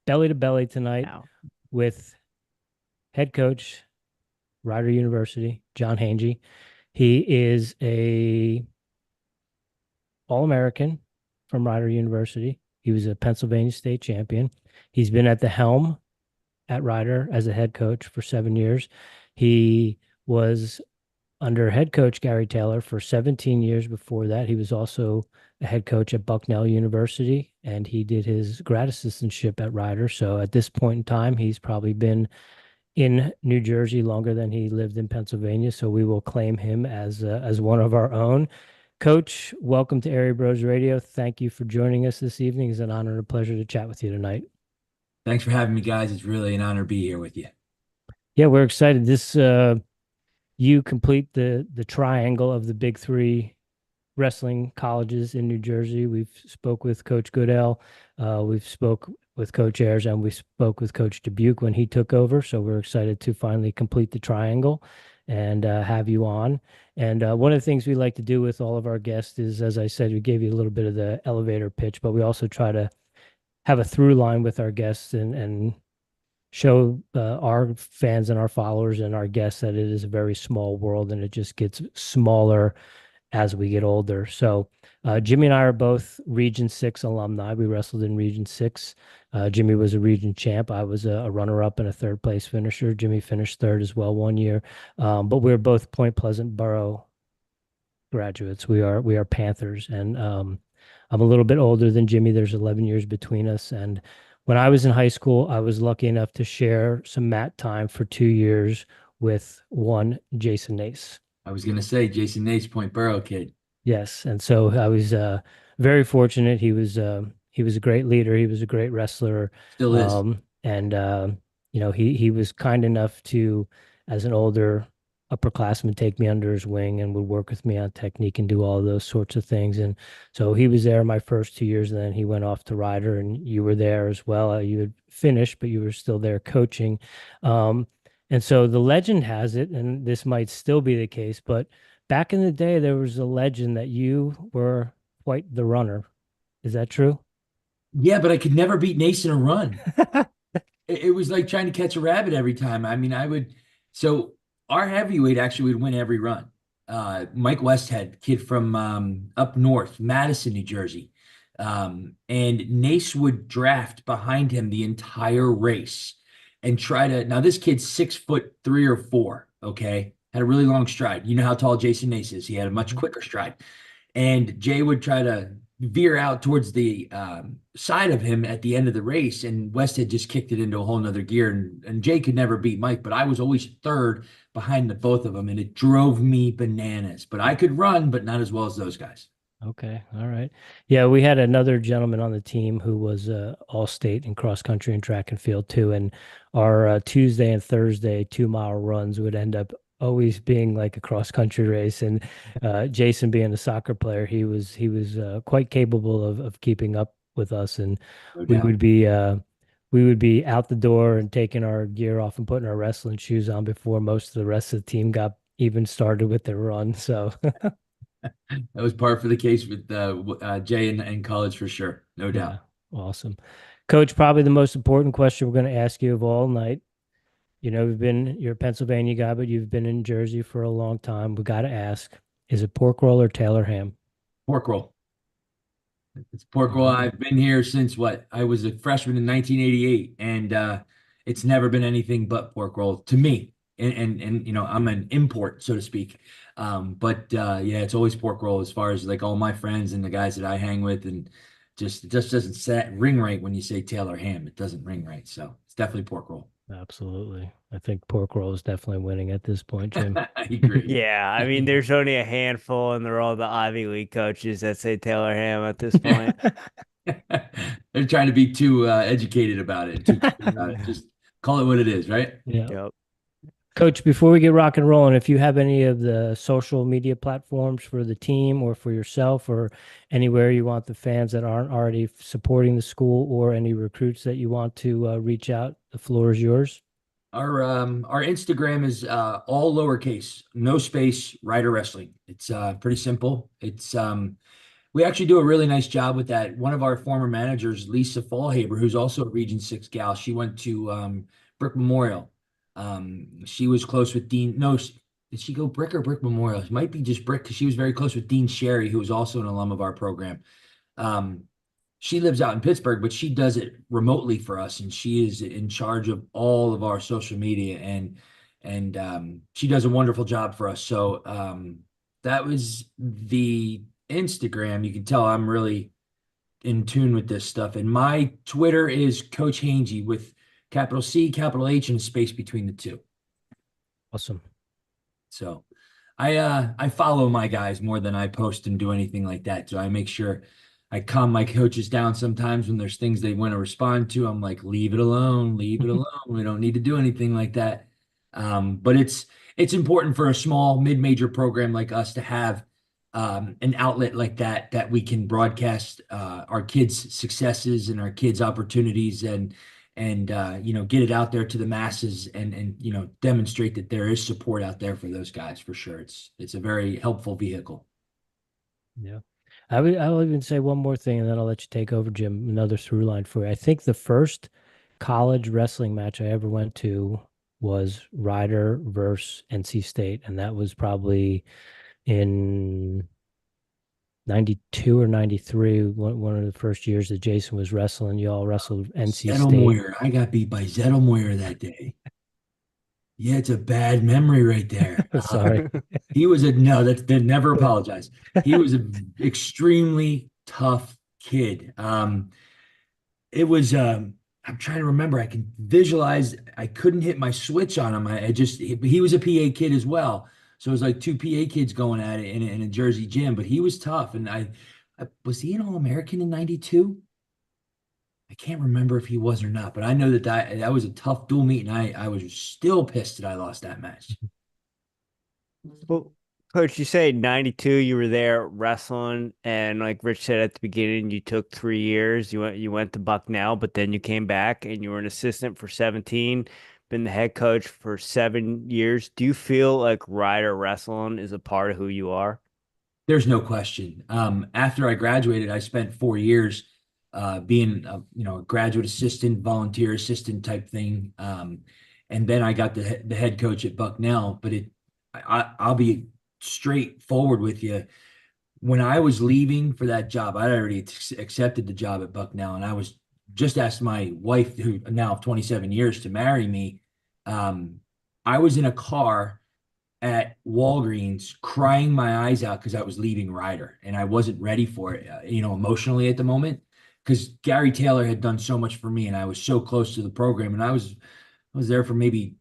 belly to belly tonight Now, with head coach, Rider University, John Hangey. He is a All-American from Rider University. He was a Pennsylvania state champion. He's been at the helm at Rider as a head coach for 7 years. He was under head coach Gary Taylor for 17 years before that. He was also a head coach at Bucknell University, and he did his grad assistantship at Rider. So at this point in time, he's probably been in New Jersey longer than he lived in Pennsylvania. So we will claim him as one of our own. Coach, welcome to Airey Bros Radio. Thank you for joining us this evening. It's an honor and a pleasure to chat with you tonight. Thanks for having me, guys. It's really an honor to be here with you. Yeah, we're excited. This you complete the triangle of the big three wrestling colleges in New Jersey. We've spoke with Coach Goodell, we've spoke with Coach Ayers, and we spoke with Coach Dubuque when he took over. So we're excited to finally complete the triangle and have you on. And one of the things we like to do with all of our guests is, as I said, we gave you a little bit of the elevator pitch, but we also try to have a through line with our guests and show our fans and our followers and our guests that it is a very small world and it just gets smaller as we get older. So Jimmy and I are both Region 6 alumni. We wrestled in Region 6. Jimmy was a region champ. I was a runner-up and a third place finisher. Jimmy finished third as well one year. But we're both Point Pleasant Borough graduates. We are Panthers. And I'm a little bit older than Jimmy. There's 11 years between us. And when I was in high school, I was lucky enough to share some mat time for 2 years with one Jason Nace. I was going to say Jason Nace, Point Borough kid. Yes, and so I was very fortunate. He was a great leader. He was a great wrestler, Still is. and he was kind enough to, as an older upperclassman, take me under his wing and would work with me on technique and do all those sorts of things. And so he was there my first 2 years, and then he went off to Rider, and you were there as well. You had finished, but you were still there coaching. And so the legend has it, and this might still be the case, but back in the day, there was a legend that you were quite the runner. Is that true? Yeah, but I could never beat Nace in a run. It was like trying to catch a rabbit every time. I mean, so our heavyweight actually would win every run. Mike Westhead, kid from up north, Madison, New Jersey. And Nace would draft behind him the entire race and now this kid's 6'3" or 4, okay? Had a really long stride. You know how tall Jason Nace is. He had a much quicker stride. And Jay would try to veer out towards the side of him at the end of the race, and West had just kicked it into a whole nother gear. And Jay could never beat Mike, but I was always third behind the both of them, and it drove me bananas. But I could run, but not as well as those guys. Okay. All right. Yeah, we had another gentleman on the team who was all state in cross country and track and field too. And our Tuesday and Thursday 2 mile runs would end up always being like a cross country race. And Jason being a soccer player, he was quite capable of keeping up with us. And No we doubt. would be we would be out the door and taking our gear off and putting our wrestling shoes on before most of the rest of the team got even started with their run. So That was par for the case with Jay in college for sure. No yeah, doubt. awesome. Coach, probably the most important question we're going to ask you of all night. You're a Pennsylvania guy, but you've been in Jersey for a long time. We got to ask, is it pork roll or Taylor ham? Pork roll. It's pork roll. All right. I've been here since what? I was a freshman in 1988, and it's never been anything but pork roll to me. And I'm an import, so to speak. But yeah, it's always pork roll as far as like all my friends and the guys that I hang with, and it just doesn't ring right when you say Taylor ham. It doesn't ring right, so it's definitely pork roll. Absolutely. I think pork roll is definitely winning at this point, Jim. I agree. yeah, I mean, there's only a handful, and they're all the Ivy League coaches that say Taylor Ham at this point. They're trying to be too educated about it, too cute about it. Just call it what it is, right? Yeah. Yep. Coach, before we get rock and rolling, if you have any of the social media platforms for the team or for yourself or anywhere you want the fans that aren't already supporting the school or any recruits that you want to reach out, the floor is yours. Our Instagram is all lowercase, no space, Rider Wrestling. It's pretty simple. We actually do a really nice job with that. One of our former managers, Lisa Fallhaber, who's also a Region 6 gal, she went to Brick Memorial. She was close with Dean. No, did she go Brick or Brick Memorial? It might be just Brick because she was very close with Dean Sherry, who was also an alum of our program. Um, she lives out in Pittsburgh, but she does it remotely for us, and she is in charge of all of our social media, and she does a wonderful job for us. So that was the Instagram. You can tell I'm really in tune with this stuff. And my Twitter is Coach Hangey with capital C, capital H, and a space between the two. Awesome. So I follow my guys more than I post and do anything like that. So I make sure I calm my coaches down sometimes when there's things they want to respond to. I'm like, leave it alone, leave it alone. We don't need to do anything like that. But it's important for a small mid-major program like us to have an outlet like that we can broadcast our kids' successes and our kids' opportunities and get it out there to the masses and demonstrate that there is support out there for those guys for sure. It's a very helpful vehicle. Yeah. I'll even say one more thing and then I'll let you take over, Jim. Another through line for you. I think the first college wrestling match I ever went to was Ryder versus NC State, and that was probably in 92 or 93, one of the first years that Jason was wrestling. You all wrestled NC State. Moyer. I got beat by Moyer that day. Yeah, it's a bad memory right there. Sorry. He was no, never apologize. He was an extremely tough kid. It was I'm trying to remember. I can visualize. I couldn't hit my switch on him. He was a PA kid as well. So it was like two PA kids going at it in a Jersey gym, but he was tough. And I was he an All-American in 92? I can't remember if he was or not, but I know that was a tough dual meet, and I was still pissed that I lost that match. Well, Coach, you say 92 you were there wrestling, and like Rich said at the beginning, you took 3 years. You went to Bucknell, but then you came back and you were an assistant for 17, been the head coach for 7 years. Do you feel like Rider Wrestling is a part of who you are? There's no question. After I graduated, I spent 4 years being a graduate assistant, volunteer assistant type thing, and then I got the head coach at Bucknell. But I'll be straightforward with you. When I was leaving for that job, I already accepted the job at Bucknell, and I was just asked my wife, who now of 27 years, to marry me. I was in a car at Walgreens crying my eyes out because I was leaving Ryder and I wasn't ready for it, emotionally at the moment, because Gary Taylor had done so much for me and I was so close to the program, and I was there for maybe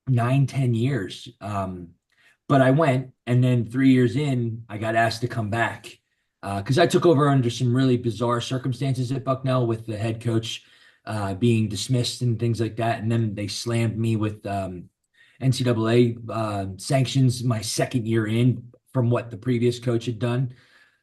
9, 10 years. But I went, and then 3 years in, I got asked to come back because I took over under some really bizarre circumstances at Bucknell with the head coach being dismissed and things like that. And then they slammed me with NCAA sanctions my second year in from what the previous coach had done.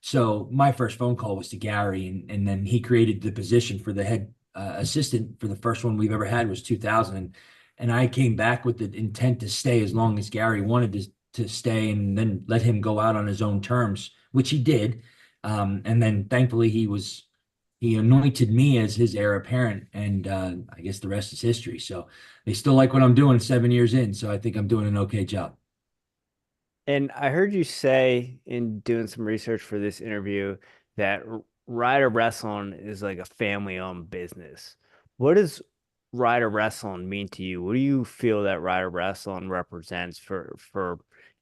So my first phone call was to Gary, and then he created the position for the head assistant for the first one we've ever had was 2000. And I came back with the intent to stay as long as Gary wanted to stay, and then let him go out on his own terms, which he did. And then thankfully he anointed me as his heir apparent, and I guess the rest is history. So they still like what I'm doing 7 years in. So I think I'm doing an okay job. And I heard you say in doing some research for this interview that Rider Wrestling is like a family-owned business. What does Rider Wrestling mean to you? What do you feel that Rider Wrestling represents for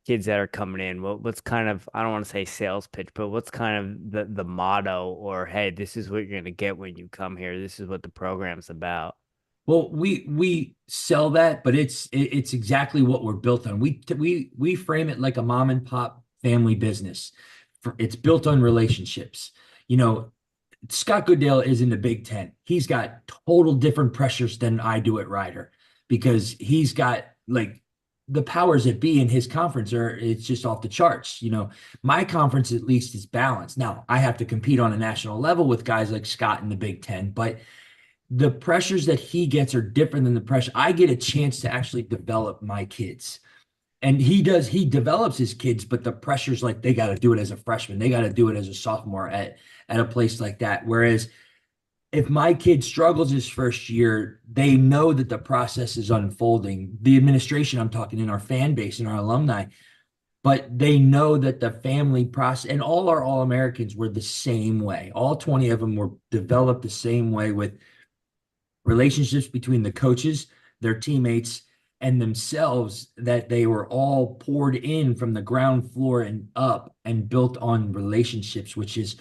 kids that are coming in? What's kind of, I don't want to say sales pitch, but what's kind of the motto, or hey, this is what you're going to get when you come here. This is what the program's about. Well, we sell that, but it's exactly what we're built on. We frame it like a mom and pop family business. It's built on relationships. Scott Goodale is in the Big Ten. He's got total different pressures than I do at Ryder, because he's got like the powers that be in his conference it's just off the charts. My conference at least is balanced. Now I have to compete on a national level with guys like Scott in the Big Ten, but the pressures that he gets are different than the pressure. I get a chance to actually develop my kids. And he develops his kids, but the pressure's like they got to do it as a freshman, they got to do it as a sophomore at a place like that. Whereas if my kid struggles his first year, they know that the process is unfolding. The administration, I'm talking in our fan base and our alumni, but they know that the family process and all our All Americans were the same way. All 20 of them were developed the same way with relationships between the coaches, their teammates, and themselves, that they were all poured in from the ground floor and up and built on relationships, which is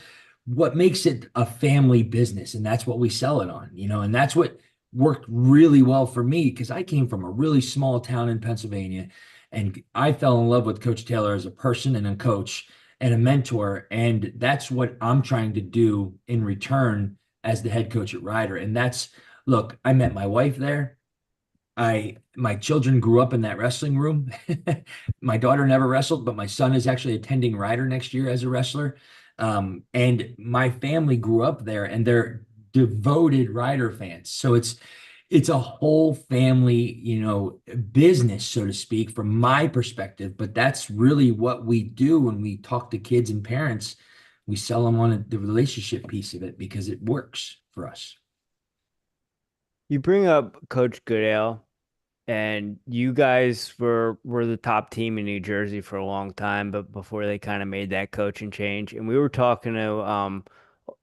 what makes it a family business. And that's what we sell it on, and that's what worked really well for me because I came from a really small town in Pennsylvania and I fell in love with Coach Taylor as a person and a coach and a mentor. And that's what I'm trying to do in return as the head coach at Ryder. And that's, look, I met my wife there. My children grew up in that wrestling room. My daughter never wrestled, but my son is actually attending Ryder next year as a wrestler. And my family grew up there and they're devoted Ryder fans. So it's a whole family, business, so to speak, from my perspective. But that's really what we do when we talk to kids and parents. We sell them on the relationship piece of it because it works for us. You bring up Coach Goodale, and you guys were the top team in New Jersey for a long time, but before they kind of made that coaching change. And we were talking to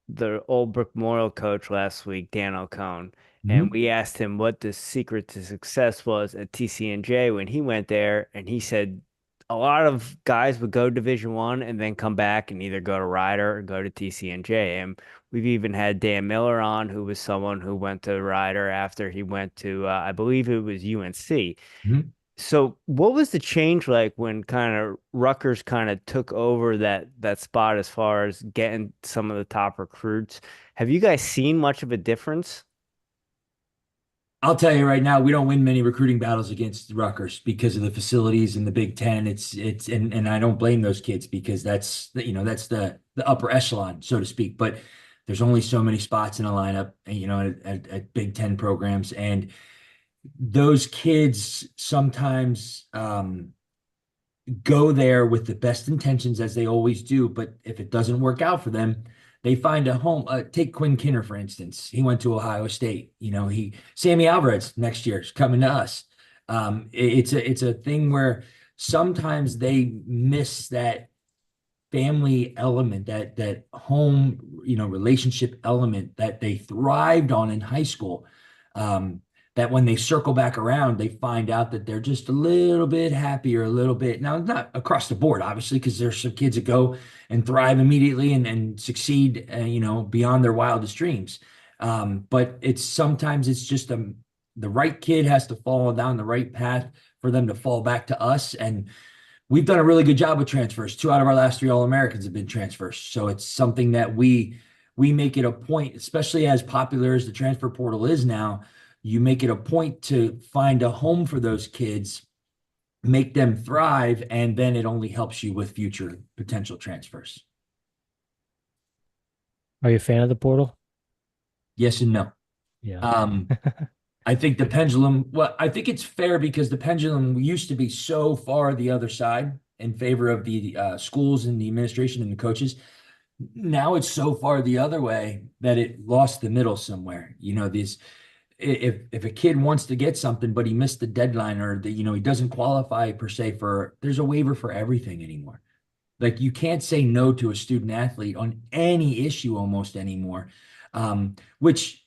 the Old Brook Memorial coach last week, Dan O'Cone, and Mhm. we asked him what the secret to success was at TCNJ when he went there, and he said a lot of guys would go Division I and then come back and either go to Ryder or go to TCNJ. And we've even had Dan Miller on, who was someone who went to Ryder after he went to, I believe it was UNC. Mhm. So what was the change like when kind of Rutgers kind of took over that spot as far as getting some of the top recruits? Have you guys seen much of a difference? I'll tell you right now, we don't win many recruiting battles against Rutgers because of the facilities in the Big Ten. And I don't blame those kids because that's the upper echelon, so to speak. But there's only so many spots in a lineup, at Big Ten programs, and those kids sometimes go there with the best intentions as they always do. But if it doesn't work out for them, they find a home. Take Quinn Kinner, for instance. He went to Ohio State. Sammy Alvarez next year is coming to us. It's a thing where sometimes they miss that family element, that home, relationship element that they thrived on in high school. That when they circle back around, they find out that they're just a little bit happier, a little bit now, not across the board, obviously, because there's some kids that go and thrive immediately and succeed, beyond their wildest dreams. But sometimes it's just the right kid has to fall down the right path for them to fall back to us. And we've done a really good job with transfers. Two out of our last three All-Americans have been transfers. So it's something that we make it a point, especially as popular as the transfer portal is now, you make it a point to find a home for those kids, make them thrive, and then it only helps you with future potential transfers. Are you a fan of the portal? Yes and no. Yeah. Um, I think the pendulum, well, I think it's fair because the pendulum used to be so far the other side in favor of the schools and the administration and the coaches. Now it's so far the other way that it lost the middle somewhere. These if a kid wants to get something but he missed the deadline or he doesn't qualify per se for, there's a waiver for everything anymore. Like you can't say no to a student athlete on any issue almost anymore, which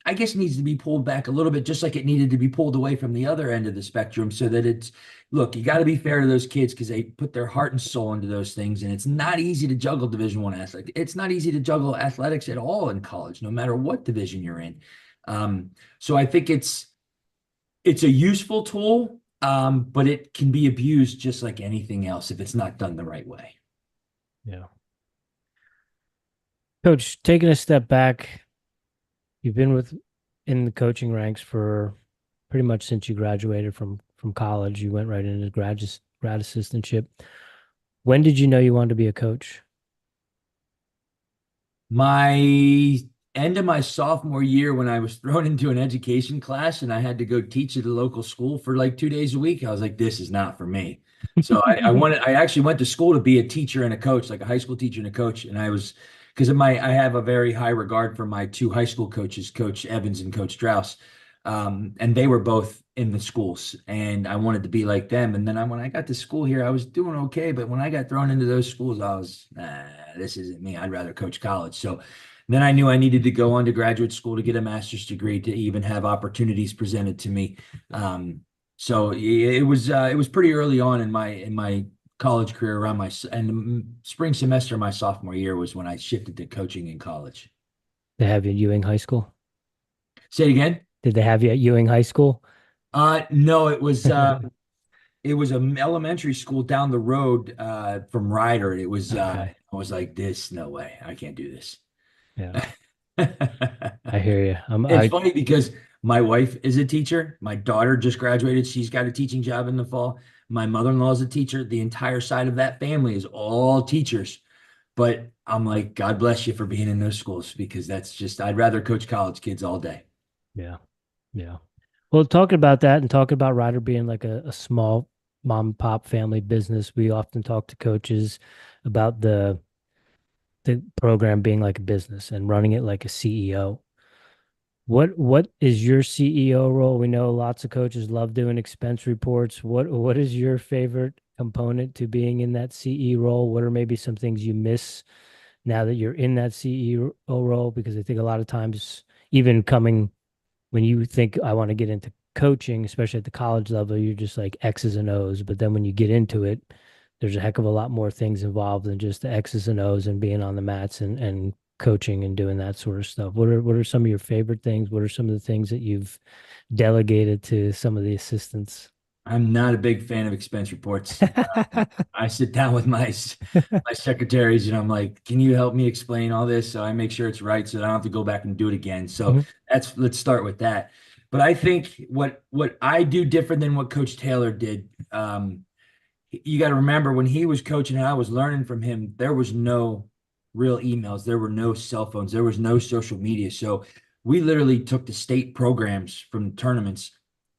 I guess needs to be pulled back a little bit, just like it needed to be pulled away from the other end of the spectrum, so that look, you got to be fair to those kids because they put their heart and soul into those things, and it's not easy to juggle Division I athletics. It's not easy to juggle athletics at all in college, no matter what division you're in. So I think it's a useful tool, but it can be abused just like anything else if it's not done the right way. Yeah. Coach, taking a step back, you've been in the coaching ranks for pretty much since you graduated from college. You went right into grad assistantship. When did you know you wanted to be a coach? My end of my sophomore year when I was thrown into an education class and I had to go teach at a local school for like 2 days a week. I was like, this is not for me. So I actually went to school to be a teacher and a coach, like a high school teacher and a coach. And I was, because of I have a very high regard for my two high school coaches, Coach Evans and Coach Strauss. And they were both in the schools and I wanted to be like them. And then when I got to school here, I was doing okay. But when I got thrown into those schools, I was, this isn't me. I'd rather coach college. So then I knew I needed to go on to graduate school to get a master's degree to even have opportunities presented to me. So it was pretty early on in my college career around and the spring semester of my sophomore year was when I shifted to coaching in college. They have you at Ewing High School? Say it again. Did they have you at Ewing High School? No, it was an elementary school down the road from Ryder. It was Okay. I was like, this, no way, I can't do this. Yeah, I hear you. It's funny because my wife is a teacher. My daughter just graduated. She's got a teaching job in the fall. My mother-in-law is a teacher. The entire side of that family is all teachers. But I'm like, God bless you for being in those schools because that's just, I'd rather coach college kids all day. Yeah. Yeah. Well, talking about that and talking about Ryder being like a small mom and pop family business, we often talk to coaches about the program being like a business and running it like a CEO. What is your CEO role? We know lots of coaches love doing expense reports. What is your favorite component to being in that CEO role? What are maybe some things you miss now that you're in that CEO role? Because I think a lot of times, even coming when you think I want to get into coaching, especially at the college level, you're just like X's and O's. But then when you get into it, there's a heck of a lot more things involved than just the X's and O's and being on the mats and coaching and doing that sort of stuff. What are some of your favorite things? What are some of the things that you've delegated to some of the assistants? I'm not a big fan of expense reports. I sit down with my secretaries and I'm like, can you help me explain all this so I make sure it's right so that I don't have to go back and do it again. So Mhm. let's start with that. But I think what I do different than what Coach Taylor did, you got to remember when he was coaching and I was learning from him, there was no real emails, there were no cell phones, there was no social media. So we literally took the state programs from tournaments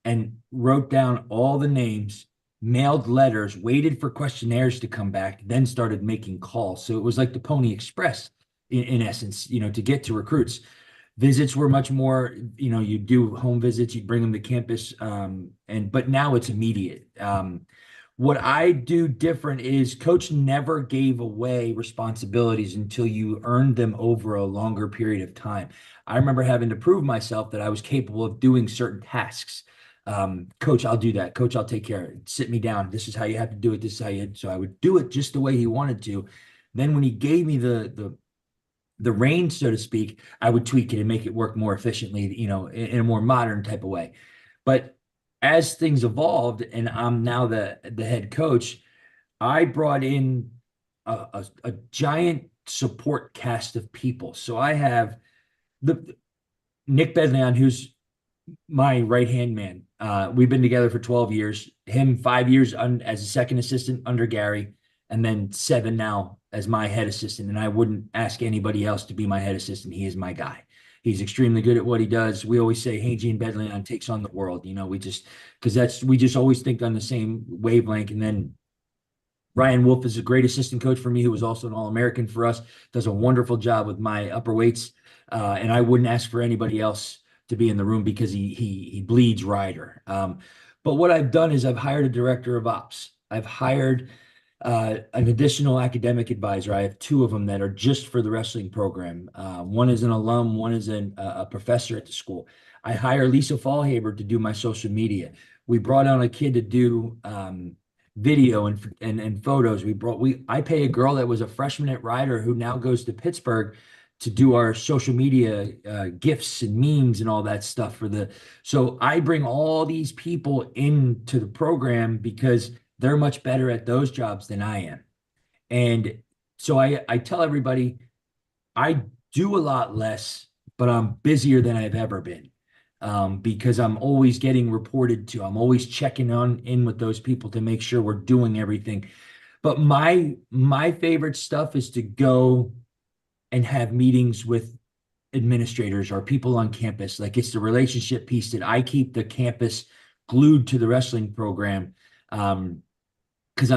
and wrote down all the names, mailed letters, waited for questionnaires to come back, then started making calls. So it was like the Pony Express in essence, to get to recruits. Visits were much more, you do home visits, you bring them to campus, but now it's immediate. What I do different is coach never gave away responsibilities until you earned them over a longer period of time. I remember having to prove myself that I was capable of doing certain tasks. Coach, I'll do that. Coach, I'll take care of it. Sit me down. This is how you have to do it. This is how you. So I would do it just the way he wanted to. Then when he gave me the range, so to speak, I would tweak it and make it work more efficiently, in a more modern type of way. But as things evolved and I'm now the head coach, I brought in a giant support cast of people. So I have the Nick Bedlion, who's my right hand man. We've been together for 12 years. Him 5 years as a second assistant under Gary, and then 7 now as my head assistant. And I wouldn't ask anybody else to be my head assistant. He is my guy. He's extremely good at what he does. We always say Hangey and Bedlion takes on the world. We just always think on the same wavelength. And then Ryan Wolf is a great assistant coach for me, who was also an All-American for us, does a wonderful job with my upper weights. And I wouldn't ask for anybody else to be in the room because he bleeds Ryder. But what I've done is I've hired a director of ops. I've hired an additional academic advisor. I have 2 of them that are just for the wrestling program. One is an alum, one is a professor at the school. I hire Lisa Fallhaber to do my social media. We brought on a kid to do video and photos. I pay a girl that was a freshman at Ryder who now goes to Pittsburgh to do our social media gifts and memes and all that stuff so I bring all these people into the program because they're much better at those jobs than I am. And so I tell everybody I do a lot less, but I'm busier than I've ever been. Because I'm always getting reported to. I'm always checking in with those people to make sure we're doing everything. But my favorite stuff is to go and have meetings with administrators or people on campus. Like it's the relationship piece that I keep the campus glued to the wrestling program. Because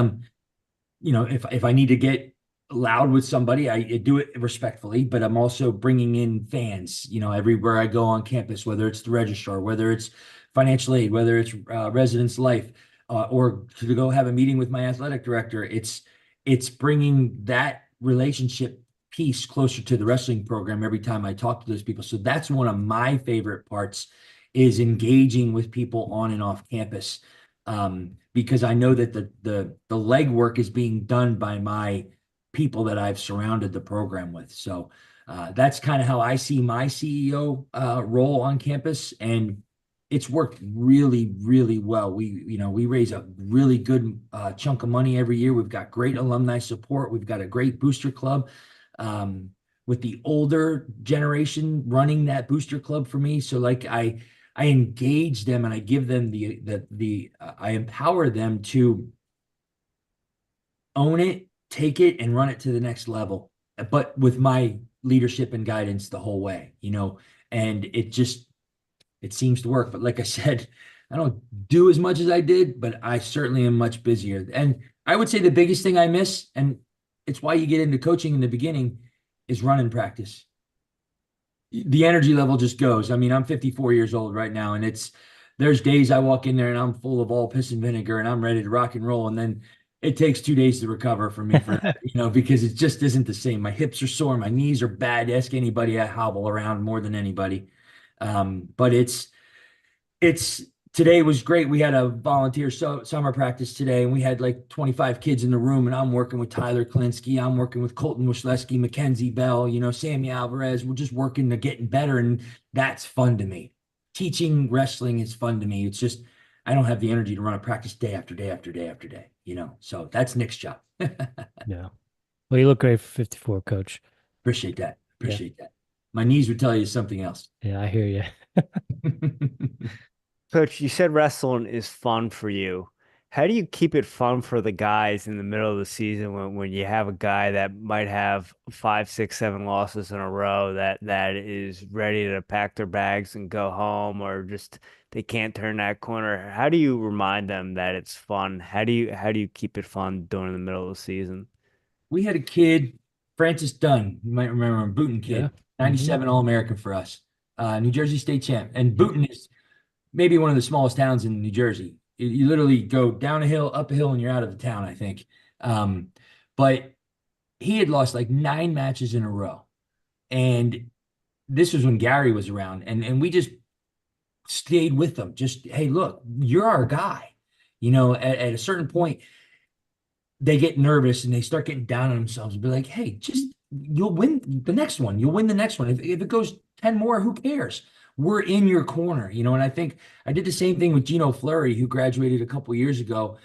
if I need to get loud with somebody, I do it respectfully, but I'm also bringing in fans, everywhere I go on campus, whether it's the registrar, whether it's financial aid, whether it's residence life, or to go have a meeting with my athletic director. It's bringing that relationship piece closer to the wrestling program every time I talk to those people. So that's one of my favorite parts is engaging with people on and off campus. Because I know that the legwork is being done by my people that I've surrounded the program with. So that's kind of how I see my CEO role on campus, and it's worked really, really well. We raise a really good chunk of money every year. We've got great alumni support. We've got a great booster club. With the older generation running that booster club for me. So like I engage them and I give them I empower them to own it, take it, and run it to the next level. But with my leadership and guidance the whole way, and it seems to work. But like I said, I don't do as much as I did, but I certainly am much busier. And I would say the biggest thing I miss, and it's why you get into coaching in the beginning, is running practice. The energy level just goes. I mean, I'm 54 years old right now, and there's days I walk in there and I'm full of all piss and vinegar and I'm ready to rock and roll. And then it takes 2 days to recover for me because it just isn't the same. My hips are sore, my knees are bad. Ask anybody, I hobble around more than anybody. But it's today was great. We had a volunteer summer practice today, and we had like 25 kids in the room. And I'm working with Tyler Klinsky, I'm working with Colton Wisleski, Mackenzie Bell, Sammy Alvarez. We're just working to getting better, and that's fun to me. Teaching wrestling is fun to me. It's just I don't have the energy to run a practice day after day after day after day. So that's Nick's job. Yeah. Well, you look great for 54, coach. Appreciate that. Appreciate that. My knees would tell you something else. Yeah, I hear you. Coach, you said wrestling is fun for you. How do you keep it fun for the guys in the middle of the season when you have a guy that might have 5, 6, 7 losses in a row that is ready to pack their bags and go home, or just they can't turn that corner? How do you remind them that it's fun? How do you keep it fun during the middle of the season? We had a kid, Francis Dunn. You might remember him, Booton Yeah. kid, 97 All-American for us, New Jersey state champ. And Yep. Booton is maybe one of the smallest towns in New Jersey. You literally go down a hill, up a hill, and you're out of the town, I think. But he had lost like 9 matches in a row. And this was when Gary was around. And we just stayed with them. Just, hey, look, you're our guy. At a certain point, they get nervous and they start getting down on themselves and be like, hey, just you'll win the next one. You'll win the next one. If it goes 10 more, who cares? We're in your corner, and I think I did the same thing with Gino Fleury, who graduated a couple years ago.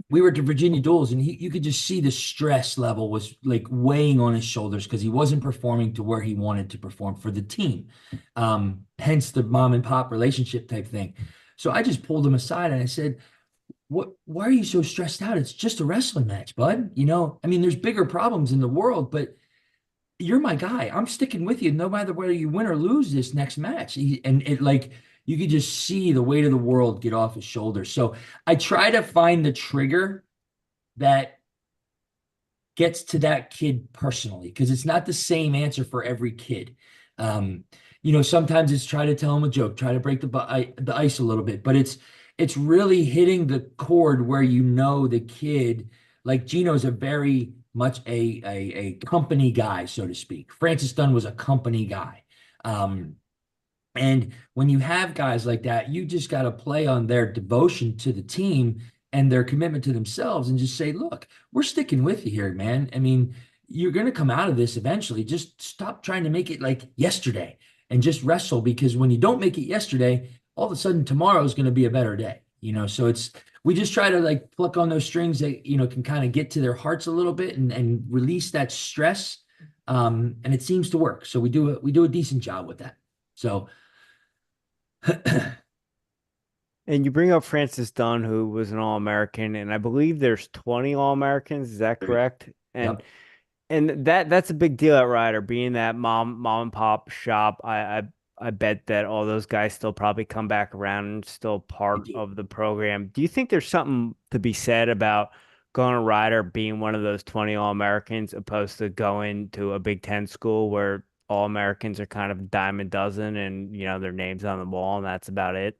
We were to Virginia Duels, and you could just see the stress level was like weighing on his shoulders because he wasn't performing to where he wanted to perform for the team. Hence the mom and pop relationship type thing. So I just pulled him aside and I said, why are you so stressed out? It's just a wrestling match, bud. I mean, there's bigger problems in the world, but you're my guy. I'm sticking with you no matter whether you win or lose this next match. And it like you could just see the weight of the world get off his shoulders. So I try to find the trigger that gets to that kid personally, because it's not the same answer for every kid. Sometimes it's try to tell him a joke, try to break the ice a little bit, but it's really hitting the chord where the kid, like Gino's a very much a company guy, so to speak. Francis Dunn was a company guy. And when you have guys like that, you just got to play on their devotion to the team and their commitment to themselves and just say, look, we're sticking with you here, man. I mean, you're going to come out of this eventually. Just stop trying to make it like yesterday and just wrestle, because when you don't make it yesterday, all of a sudden tomorrow is going to be a better day. So we just try to like pluck on those strings that, can kind of get to their hearts a little bit and release that stress. And it seems to work. So we do a decent job with that. So And you bring up Francis Dunn, who was an All-American, and I believe there's 20 All-Americans. Is that correct? And Yep. And that's a big deal at Ryder, being that mom and pop shop. I bet that all those guys still probably come back around and still part of the program. Do you think there's something to be said about going to Ryder being one of those 20 All-Americans opposed to going to a Big Ten school where All-Americans are kind of a dime a dozen and their names on the wall and that's about it?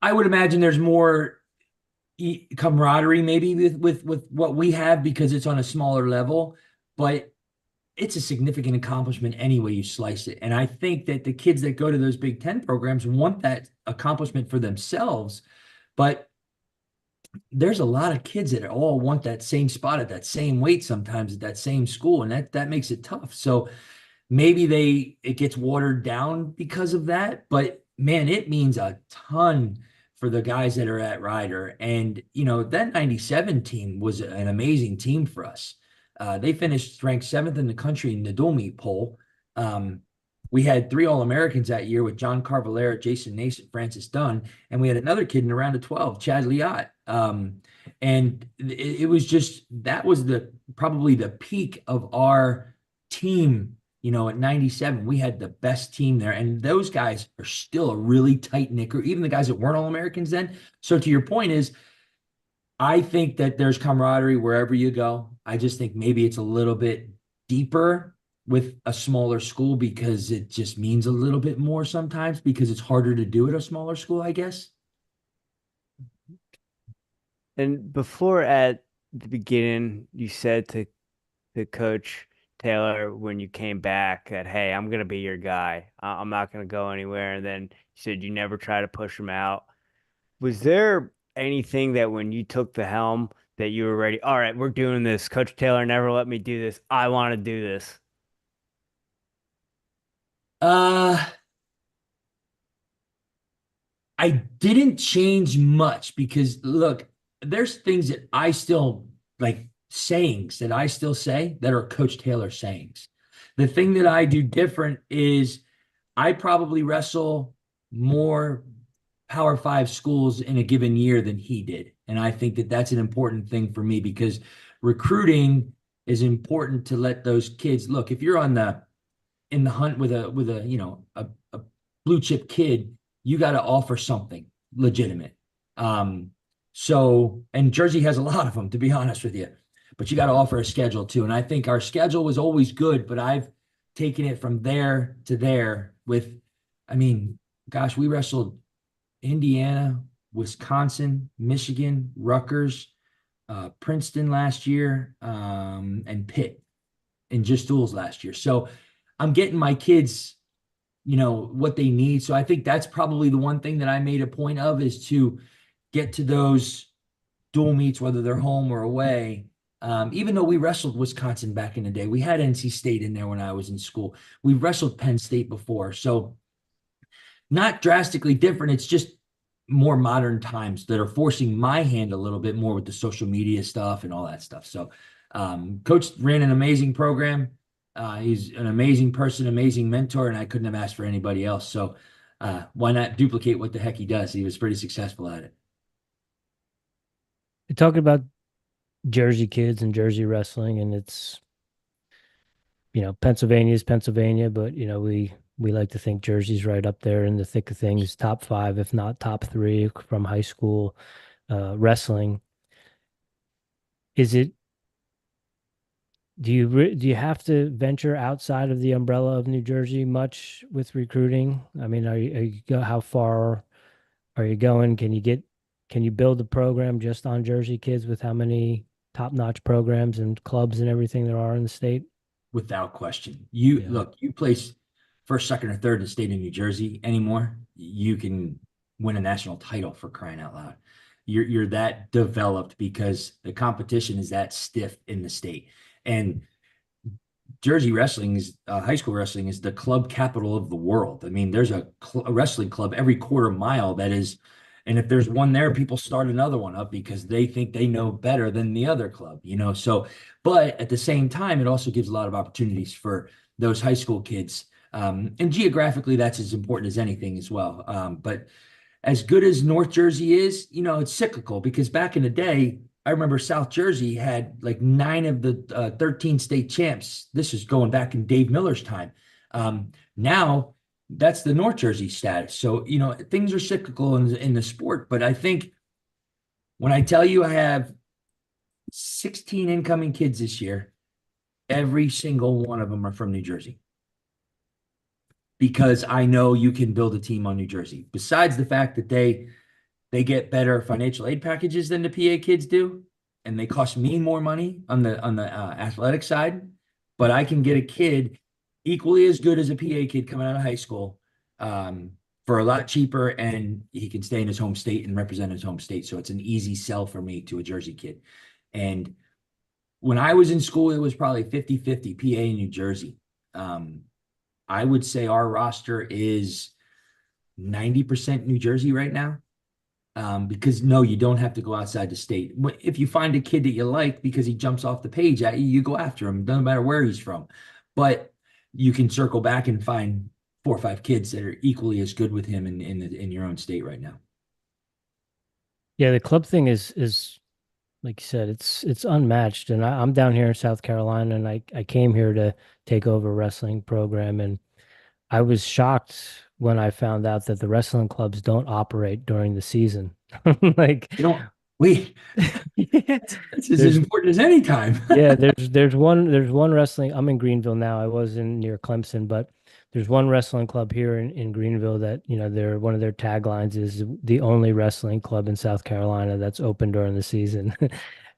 I would imagine there's more camaraderie maybe with what we have because it's on a smaller level, but it's a significant accomplishment any way you slice it. And I think that the kids that go to those Big Ten programs want that accomplishment for themselves, but there's a lot of kids that all want that same spot at that same weight sometimes at that same school, and that makes it tough. So maybe it gets watered down because of that, but man, it means a ton for the guys that are at Ryder. And that 97 team was an amazing team for us. They finished ranked seventh in the country in the dual meet poll. We had three All-Americans that year with John Carvalera, Jason Nason, Francis Dunn, and we had another kid in the round of 12, Chad Liat. And it was just, that was probably the peak of our team. At 97, we had the best team there. And those guys are still a really tight knit group, even the guys that weren't All-Americans then. So to your point is, I think that there's camaraderie wherever you go. I just think maybe it's a little bit deeper with a smaller school because it just means a little bit more sometimes because it's harder to do at a smaller school, I guess. And before at the beginning, you said to Coach Taylor when you came back that, hey, I'm going to be your guy. I'm not going to go anywhere. And then you said you never try to push him out. Was there anything that when you took the helm that you were ready? All right, we're doing this. Coach Taylor never let me do this. I want to do this. Uh, I didn't change much because look, there's things that I still like sayings that I still say that are Coach Taylor sayings. The thing that I do different is I probably wrestle more Power Five schools in a given year than he did. And I think that that's an important thing for me because recruiting is important to let those kids look. If you're in the hunt with a blue chip kid, you got to offer something legitimate. And Jersey has a lot of them, to be honest with you, but you got to offer a schedule too. And I think our schedule was always good, but I've taken it from there to there with, I mean, gosh, we wrestled Indiana, Wisconsin, Michigan, Rutgers, Princeton last year, and Pitt in just duels last year. So I'm getting my kids, what they need. So I think that's probably the one thing that I made a point of is to get to those dual meets, whether they're home or away. Even though we wrestled Wisconsin back in the day, we had NC State in there when I was in school. We wrestled Penn State before. So not drastically different. It's just more modern times that are forcing my hand a little bit more with the social media stuff and all that stuff. So Coach ran an amazing program. He's an amazing person, amazing mentor, and I couldn't have asked for anybody else. So why not duplicate what the heck he does? He was pretty successful at it. You're talking about Jersey kids and Jersey wrestling, and it's Pennsylvania is Pennsylvania, but we like to think Jersey's right up there in the thick of things, top five, if not top three from high school wrestling. Is it? Do you have to venture outside of the umbrella of New Jersey much with recruiting? I mean, how far are you going? Can you build a program just on Jersey kids with how many top-notch programs and clubs and everything there are in the state? Without question. Yeah. Look, you place first, second, or third in the state of New Jersey anymore, you can win a national title for crying out loud. You're that developed because the competition is that stiff in the state. And Jersey wrestling is high school wrestling is the club capital of the world. I mean, there's a wrestling club every quarter mile that is, and if there's one there, people start another one up because they think they know better than the other club, So, but at the same time, it also gives a lot of opportunities for those high school kids. And geographically, that's as important as anything as well. But as good as North Jersey is, it's cyclical because back in the day, I remember South Jersey had like 9 of the 13 state champs. This is going back in Dave Miller's time. Now that's the North Jersey status. So, things are cyclical in the sport. But I think when I tell you I have 16 incoming kids this year, every single one of them are from New Jersey because I know you can build a team on New Jersey. Besides the fact that they get better financial aid packages than the PA kids do, and they cost me more money on the athletic side. But I can get a kid equally as good as a PA kid coming out of high school for a lot cheaper, and he can stay in his home state and represent his home state. So it's an easy sell for me to a Jersey kid. And when I was in school, it was probably 50-50 PA and New Jersey. I would say our roster is 90% New Jersey right now. Because no, you don't have to go outside the state. If you find a kid that you like because he jumps off the page at you, you go after him. Doesn't matter where he's from. But you can circle back and find 4 or 5 kids that are equally as good with him in your own state right now. Yeah, the club thing is like you said, it's unmatched. And I'm down here in South Carolina, and I came here to take over a wrestling program, and I was shocked when I found out that the wrestling clubs don't operate during the season. Like, You don't we yeah, It's as there's important as any time. yeah, there's one wrestling. I'm in Greenville now. I was in near Clemson, but there's one wrestling club here in Greenville that, they're one of their taglines is the only wrestling club in South Carolina that's open during the season.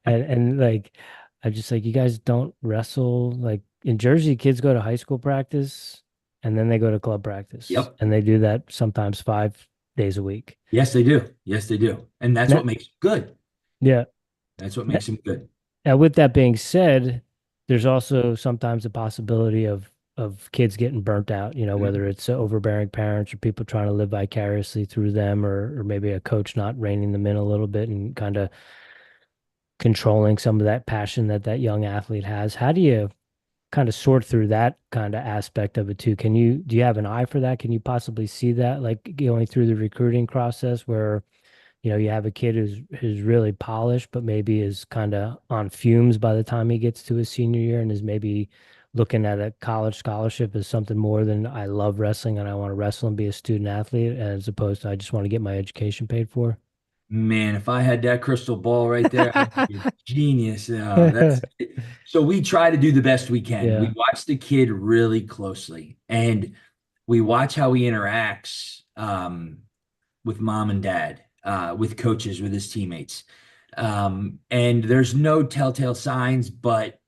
And like I just like you guys don't wrestle like in Jersey, kids go to high school practice and then they go to club practice Yep. and they do that sometimes 5 days a week. Yes, they do. Yes, they do. And that's Now, what makes it good. yeah. That's what makes them good. Now, with that being said, there's also sometimes a possibility of kids getting burnt out, Mhm. whether it's overbearing parents or people trying to live vicariously through them, or maybe a coach not reining them in a little bit and kind of controlling some of that passion that that young athlete has. How do you kind of sort through that kind of aspect of it too? Do you have an eye for that? Can you possibly see that like going through the recruiting process where you have a kid who's really polished, but maybe is kind of on fumes by the time he gets to his senior year and is maybe looking at a college scholarship as something more than I love wrestling and I want to wrestle and be a student athlete, as opposed to I just want to get my education paid for. Man, if I had that crystal ball right there, I'd be a genius. That's so we try to do the best we can. We Yeah. watch the kid really closely and we watch how he interacts with mom and dad, with coaches, with his teammates. And there's no telltale signs, but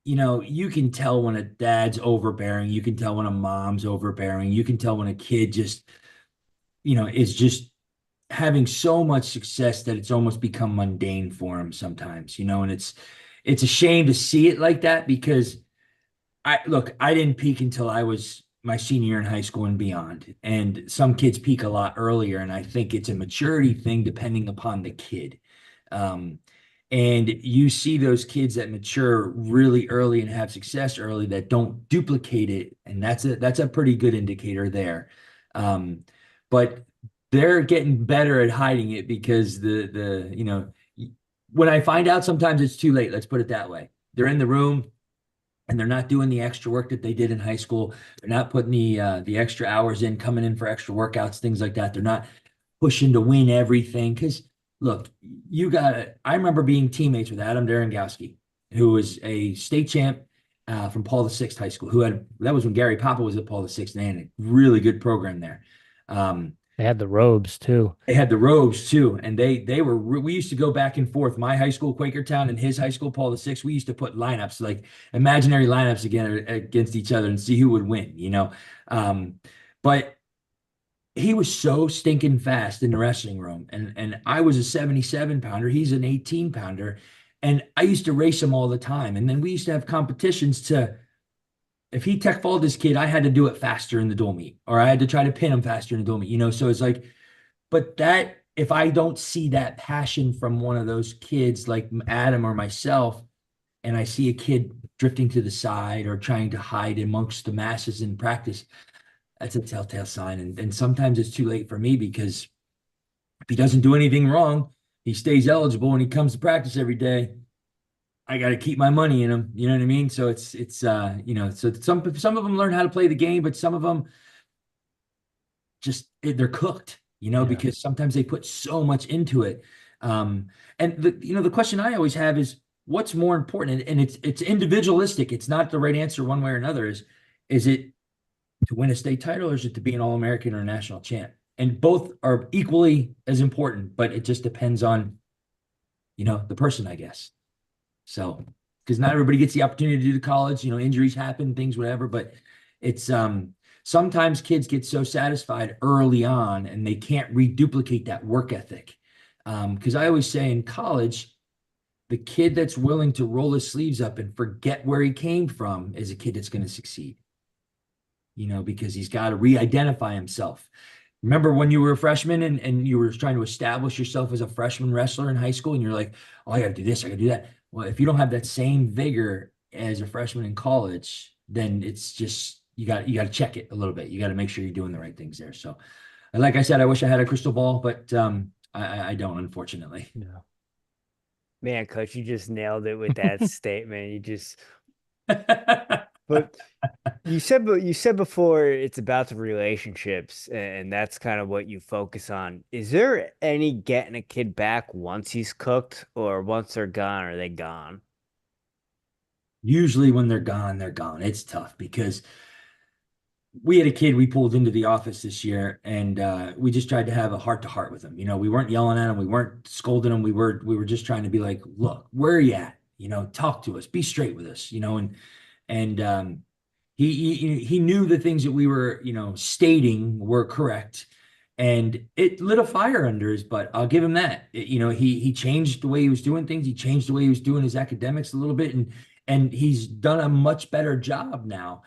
you can tell when a dad's overbearing, you can tell when a mom's overbearing, you can tell when a kid just, is just having so much success that it's almost become mundane for him sometimes, and it's a shame to see it like that because I didn't peak until I was my senior year in high school and beyond. And some kids peak a lot earlier, and I think it's a maturity thing depending upon the kid. Um, and you see those kids that mature really early and have success early that don't duplicate it, and that's a pretty good indicator there. But they're getting better at hiding it because when I find out sometimes it's too late, let's put it that way. They're in the room and they're not doing the extra work that they did in high school. They're not putting the extra hours in, coming in for extra workouts, things like that. They're not pushing to win everything. Because look, I remember being teammates with Adam Darengowski, who was a state champ from Paul VI High School. That was when Gary Papa was at Paul VI, and they had a really good program there. They had the robes too. They had the robes too, and we used to go back and forth. My high school, Quakertown, and his high school, Paul VI. We used to put lineups, like imaginary lineups against each other and see who would win. But he was so stinking fast in the wrestling room, and I was a 77 pounder. He's an 18 pounder, and I used to race him all the time. And then we used to have competitions to. If he tech followed this kid, I had to do it faster in the dual meet, or I had to try to pin him faster in the dual meet. So it's like. But if I don't see that passion from one of those kids like Adam or myself, and I see a kid drifting to the side or trying to hide amongst the masses in practice, that's a telltale sign. And sometimes it's too late for me because if he doesn't do anything wrong, he stays eligible and he comes to practice every day, I got to keep my money in him. You know what I mean? So so some of them learn how to play the game, but some of them just they're cooked, Yeah. because sometimes they put so much into it. Um, and the question I always have is what's more important? And it's individualistic. It's not the right answer one way or another. Is it to win a state title or is it to be an All-American or a national champ? And both are equally as important, but it just depends on, the person, I guess. So, because not everybody gets the opportunity to do the college, injuries happen, things, whatever, but it's sometimes kids get so satisfied early on and they can't reduplicate that work ethic. Because I always say in college, the kid that's willing to roll his sleeves up and forget where he came from is a kid that's going to succeed, because he's got to re-identify himself. Remember when you were a freshman and you were trying to establish yourself as a freshman wrestler in high school and you're like, oh, I got to do this, I got to do that. Well, if you don't have that same vigor as a freshman in college, then it's just you got to check it a little bit. You got to make sure you're doing the right things there. So, like I said, I wish I had a crystal ball, but I don't, unfortunately. Yeah. Man, coach, you just nailed it with that statement. But you said before it's about the relationships, and that's kind of what you focus on. Is there any getting a kid back once he's cooked, or once they're gone, are they gone? Usually when they're gone, they're gone. It's tough because we had a kid we pulled into the office this year and we just tried to have a heart to heart with him. We weren't yelling at him, we weren't scolding him, we were just trying to be like, look, where are you at? Talk to us, be straight with us, and he knew the things that we were, stating were correct. And it lit a fire under his butt. I'll give him that. He changed the way he was doing things. He changed the way he was doing his academics a little bit, and he's done a much better job now.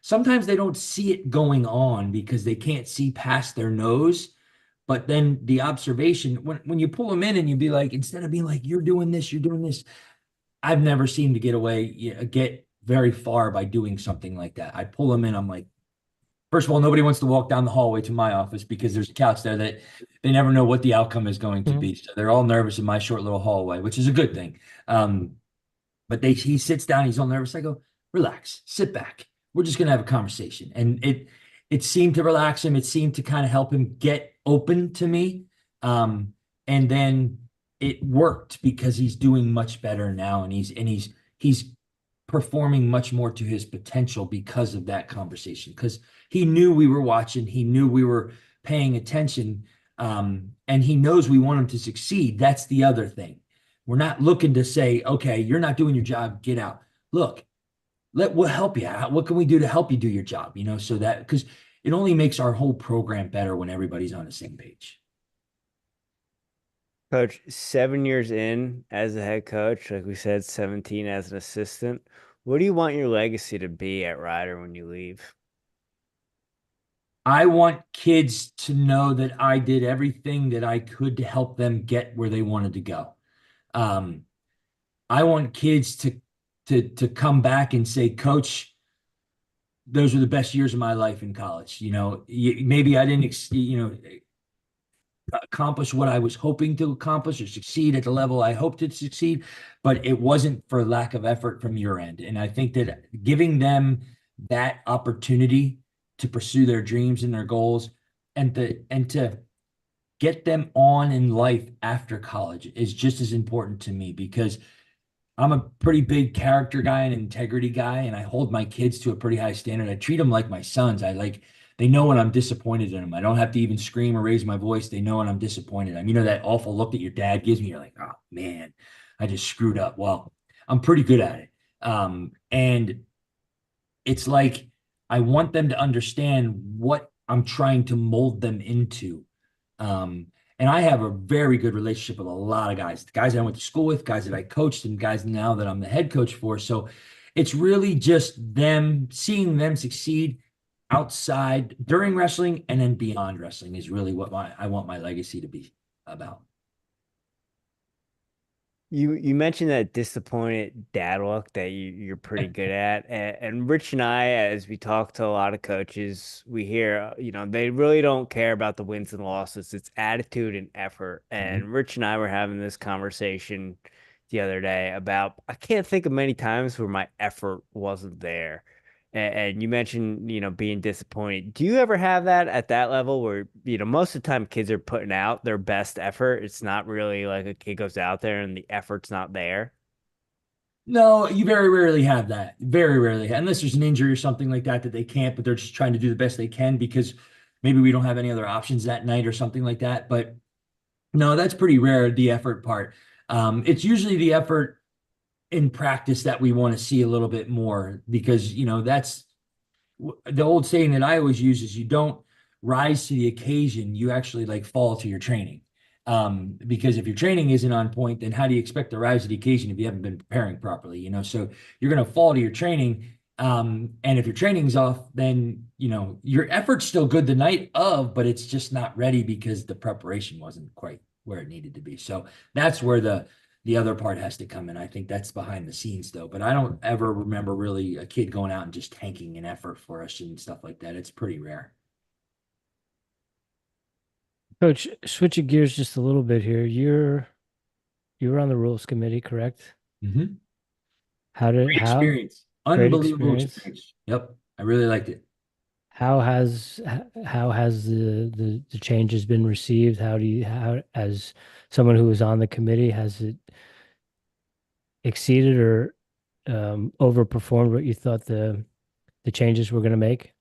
Sometimes they don't see it going on because they can't see past their nose. But then the observation, when you pull them in and you be like, instead of being like, you're doing this, you're doing this, I've never seemed to get very far by doing something like that. I pull them in, I'm like, first of all, nobody wants to walk down the hallway to my office because there's a couch there that they never know what the outcome is going to Mhm. be. So they're all nervous in my short little hallway, which is a good thing. But he sits down, he's all nervous. I go, relax, sit back. We're just gonna have a conversation. And it seemed to relax him. It seemed to kind of help him get open to me. And then it worked because he's doing much better now and he's performing much more to his potential because of that conversation. Because he knew we were watching, he knew we were paying attention, and he knows we want him to succeed. That's the other thing. We're not looking to say, okay, you're not doing your job, get out. Look, we'll help you out. What can we do to help you do your job? So that because it only makes our whole program better when everybody's on the same page. Coach, 7 years in as a head coach, like we said, 17 as an assistant. What do you want your legacy to be at Ryder when you leave? I want kids to know that I did everything that I could to help them get where they wanted to go. Um, I want kids to come back and say, Coach, those were the best years of my life in college. Maybe I didn't, accomplish what I was hoping to accomplish or succeed at the level I hoped to succeed, but it wasn't for lack of effort from your end. And I think that giving them that opportunity to pursue their dreams and their goals and to get them on in life after college is just as important to me because I'm a pretty big character guy and integrity guy, and I hold my kids to a pretty high standard. I treat them like my sons. They know when I'm disappointed in them. I don't have to even scream or raise my voice. They know when I'm disappointed. That awful look that your dad gives me. You're like, oh man, I just screwed up. Well, I'm pretty good at it. And it's like I want them to understand what I'm trying to mold them into. Um, and I have a very good relationship with a lot of guys, the guys I went to school with, guys that I coached, and guys now that I'm the head coach for. So it's really just them seeing them succeed outside during wrestling and then beyond wrestling is really what I want my legacy to be about. You mentioned that disappointed dad look that you're pretty good at, and Rich and I, as we talk to a lot of coaches, we hear they really don't care about the wins and losses. It's attitude and effort. Mhm. And Rich and I were having this conversation the other day about I can't think of many times where my effort wasn't there. And you mentioned, being disappointed. Do you ever have that at that level where, most of the time kids are putting out their best effort? It's not really like a kid goes out there and the effort's not there. No, you very rarely have that. Very rarely, unless there's an injury or something like that that they can't, but they're just trying to do the best they can because maybe we don't have any other options that night or something like that. But no, that's pretty rare, the effort part. It's usually the effort in practice that we want to see a little bit more because, that's the old saying that I always use is you don't rise to the occasion, you actually like fall to your training. Because if your training isn't on point, then how do you expect to rise to the occasion if you haven't been preparing properly? So you're going to fall to your training. And if your training's off, then your effort's still good the night of, but it's just not ready because the preparation wasn't quite where it needed to be. So that's where the other part has to come in. I think that's behind the scenes though. But I don't ever remember really a kid going out and just tanking an effort for us and stuff like that. It's pretty rare. Coach, switching gears just a little bit here. You were on the rules committee, correct? Mhm. Great How experience. great Unbelievable experience. experience. Yep. I really liked it. How has the changes been received? How as someone who was on the committee, has it exceeded or overperformed what you thought the changes were going to make?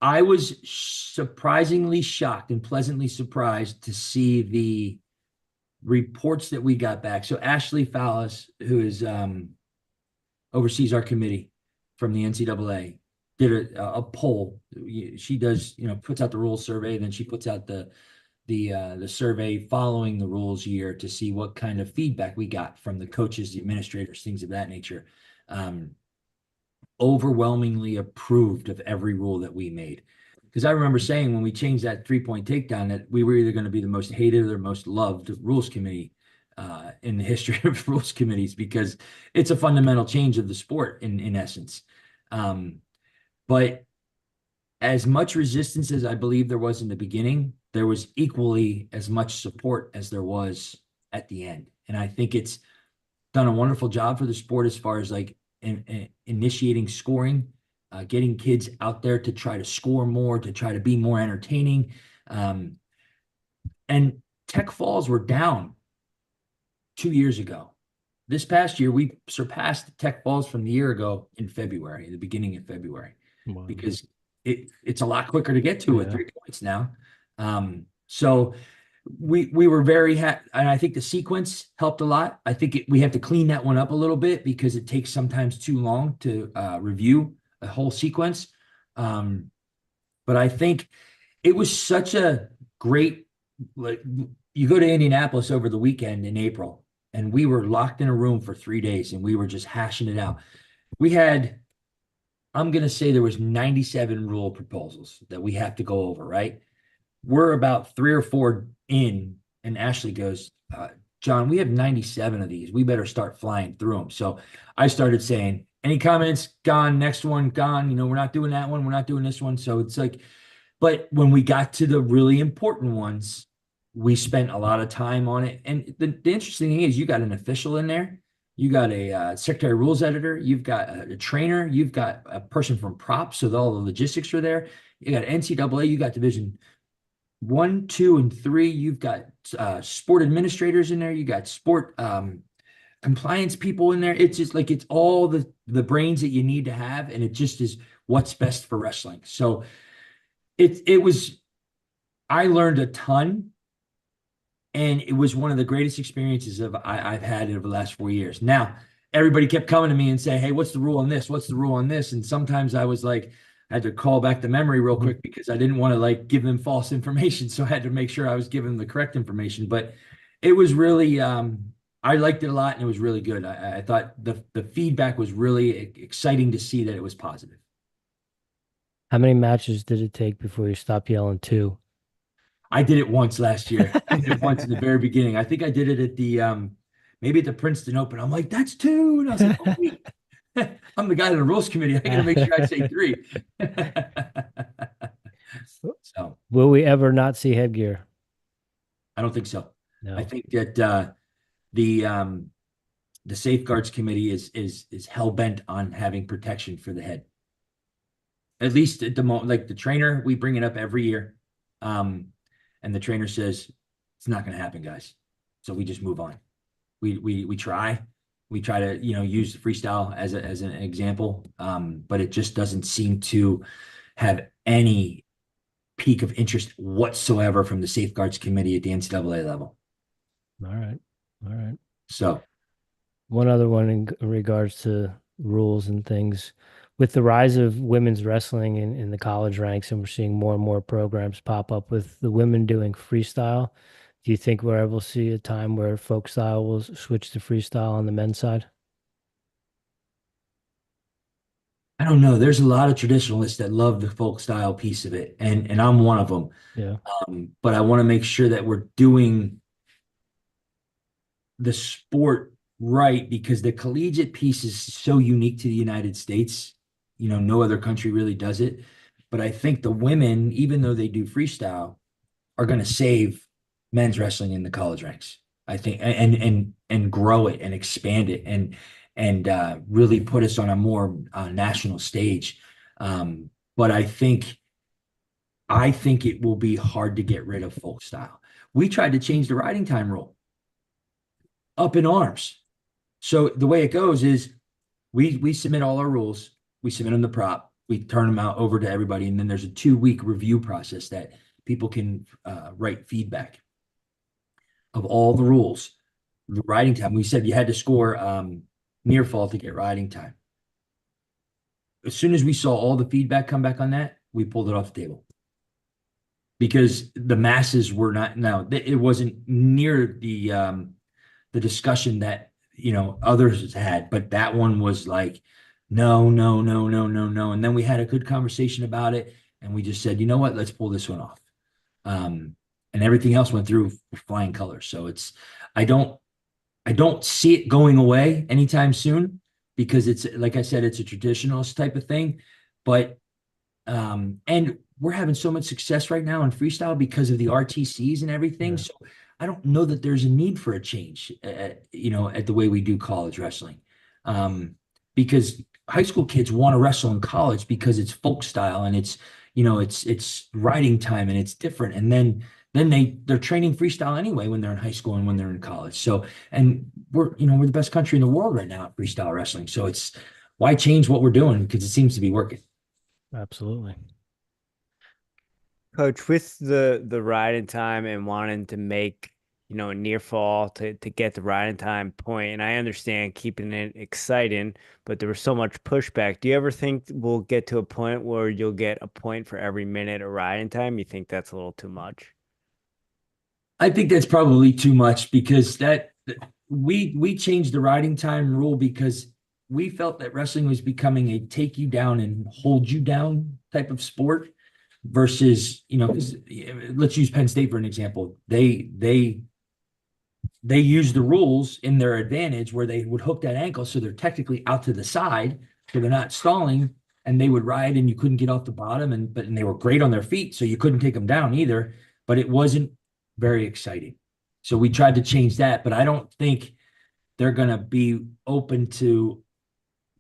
I was surprisingly shocked and pleasantly surprised to see the reports that we got back. So Ashley Fallis, who is oversees our committee from the NCAA, did a poll. She does, puts out the rules survey, then she puts out the survey following the rules year to see what kind of feedback we got from the coaches, the administrators, things of that nature. Um, Overwhelmingly approved of every rule that we made. Because I remember saying when we changed that 3-point takedown that we were either going to be the most hated or most loved rules committee in the history of rules committees because it's a fundamental change of the sport in essence. Um, but as much resistance as I believe there was in the beginning, there was equally as much support as there was at the end. And I think it's done a wonderful job for the sport as far as like initiating scoring, getting kids out there to try to score more, to try to be more entertaining. Um, and Tech Falls were down 2 years ago. This past year, we surpassed Tech Falls from the year ago in February, the beginning of February, Wow. because it's a lot quicker to get to with Yeah. 3 points now. So we were very happy, and I think the sequence helped a lot. I think we have to clean that one up a little bit because it takes sometimes too long to review a whole sequence. Um, but I think it was such a great, like, you go to Indianapolis over the weekend in April, and we were locked in a room for 3 days, and we were just hashing it out. We had, I'm going to say there was 97 rule proposals that we have to go over, right? We're about three or four in, and Ashley goes, John, we have 97 of these. We better start flying through them. So I started saying, any comments? Gone. Next one, gone. We're not doing that one. We're not doing this one. So it's like, but when we got to the really important ones, we spent a lot of time on it. And the interesting thing is, you got an official in there, you got a secretary rules editor, you've got a trainer, you've got a person from props, so all the logistics are there. You got NCAA, you got Division 1, 2, and 3. You've got sport administrators in there. You got sport compliance people in there. It's just like it's all the brains that you need to have, and it just is what's best for wrestling. So it was. I learned a ton, and it was one of the greatest experiences I've had over the last 4 years. Now, everybody kept coming to me and say, "Hey, what's the rule on this? What's the rule on this?" And sometimes I was like, I had to call back the memory real quick because I didn't want to like give them false information. So I had to make sure I was giving them the correct information. But it was really, I liked it a lot, and it was really good. I thought the feedback was really exciting to see that it was positive. How many matches did it take before you stopped yelling two? I did it once last year. I did it once in the very beginning. I think I did it at the maybe at the Princeton Open. I'm like, that's two. And I was like, oh, wait. I'm the guy in the rules committee. I got to make sure I say three. So Will we ever not see headgear? I don't think so. I No. think that the um, the safeguards committee is hell bent on having protection for the head. At least at the moment, like the trainer, we bring it up every year, and the trainer says it's not going to happen, guys. So we just move on. We try. We try to use the freestyle as an example, but it just doesn't seem to have any peak of interest whatsoever from the safeguards committee at the NCAA level. All right. All right. So One other one in regards to rules and things. With the rise of women's wrestling in the college ranks, and we're seeing more and more programs pop up with the women doing freestyle, do you think we're able to see a time where folk style will switch to freestyle on the men's side? I don't know. There's a lot of traditionalists that love the folk style piece of it, and I'm one of them. Yeah. But I want to make sure that we're doing the sport right because the collegiate piece is so unique to the United States. No other country really does it. But I think the women, even though they do freestyle, are going to save men's wrestling in the college ranks. I think, and grow it and expand it and really put us on a more national stage. But I think it will be hard to get rid of folk style. We tried to change the riding time rule up in arms. So the way it goes is we submit all our rules, we submit them to prop, we turn them out over to everybody, and then there's a 2-week review process that people can write feedback of all the rules. The riding time, we said you had to score near fall to get riding time. As soon as we saw all the feedback come back on that, we pulled it off the table because the masses were not. Now it wasn't near the discussion that others had, but that one was like, no, no, no, no, no, no. And then we had a good conversation about it, and we just said, you know what, let's pull this one off. And everything else went through flying colors. So I don't see it going away anytime soon because it's like I said, it's a traditionalist type of thing. But and we're having so much success right now in freestyle because of the RTCs and everything. Yeah. So I don't know that there's a need for a change, at the way we do college wrestling, because high school kids want to wrestle in college because it's folk style and it's riding time and it's different. And then they're training freestyle anyway when they're in high school and when they're in college. So, and we're the best country in the world right now at freestyle wrestling. So it's why change what we're doing because it seems to be working. Absolutely. Coach, with the riding time and wanting to make, a near fall to get the riding time point, and I understand keeping it exciting, but there was so much pushback. Do you ever think we'll get to a point where you'll get a point for every minute of riding time? You think that's a little too much? I think that's probably too much because we changed the riding time rule because we felt that wrestling was becoming a take you down and hold you down type of sport versus, 'cause, let's use Penn State for an example. They use the rules in their advantage where they would hook that ankle so they're technically out to the side, so they're not stalling, and they would ride and you couldn't get off the bottom, and they were great on their feet, so you couldn't take them down either, but it wasn't very exciting. So we tried to change that, but I don't think they're gonna be open to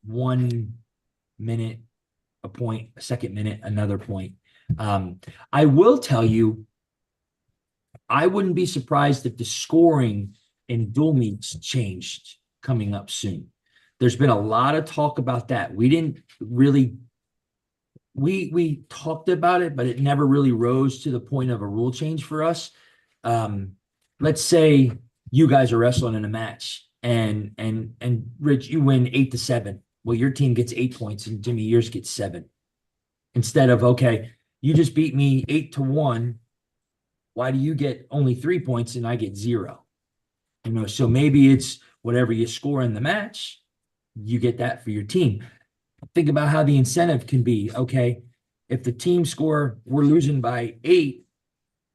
1 minute, a point, a second minute, another point. I will tell you, I wouldn't be surprised if the scoring in dual meets changed coming up soon. There's been a lot of talk about that. We didn't really we talked about it, but it never really rose to the point of a rule change for us. Let's say you guys are wrestling in a match and Rich, you win 8-7. Well, your team gets 8 points and Jimmy, yours gets 7. Instead of, okay, you just beat me 8-1. Why do you get only 3 points and I get 0? So maybe it's whatever you score in the match, you get that for your team. Think about how the incentive can be. Okay, if the team score, we're losing by 8,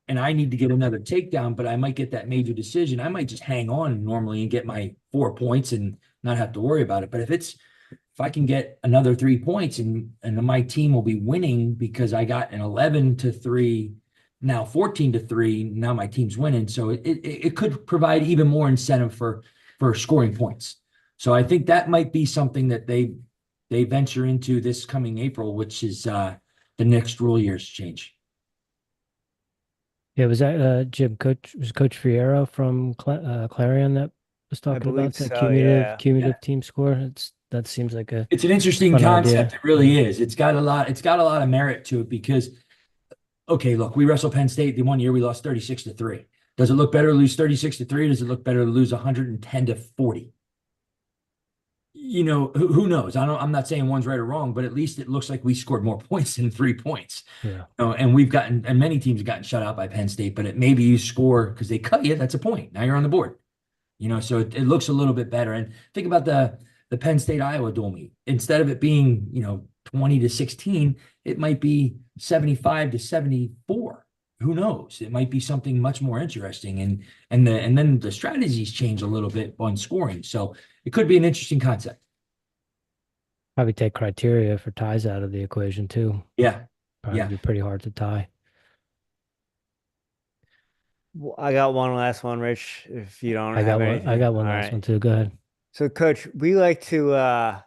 and I need to get another takedown, but I might get that major decision, I might just hang on normally and get my 4 points and not have to worry about it. But if I can get another 3 points and my team will be winning because I got an 11-3, now 14-3, now my team's winning. So it could provide even more incentive for scoring points. So I think that might be something that they venture into this coming April, which is the next rule year's change. Yeah, was that Jim was Coach Fierro from Clarion that was I talking believe about that so, yeah. cumulative team score? That seems like a It's an interesting fun concept. idea. It really is. It's got a lot of merit to it because, okay, look, we wrestled Penn State the one year we lost 36-3. Does it look better to lose 36-3? Or does it look better to lose 110-40? Who knows? I'm not saying one's right or wrong, but at least it looks like we scored more points than 3 points. Yeah. And many teams have gotten shut out by Penn State, but maybe you score because they cut you. That's a point. Now you're on the board. So it looks a little bit better. And think about the Penn State Iowa dual meet. Instead of it being 20-16, it might be 75-74. Who knows? It might be something much more interesting. And then the strategies change a little bit on scoring. So it could be an interesting concept. Probably take criteria for ties out of the equation too. Yeah. Probably Yeah. be pretty hard to tie. Well, I got one last one, Rich, if you don't have anything. I got one All last right. one too. Go ahead. So, Coach, we like to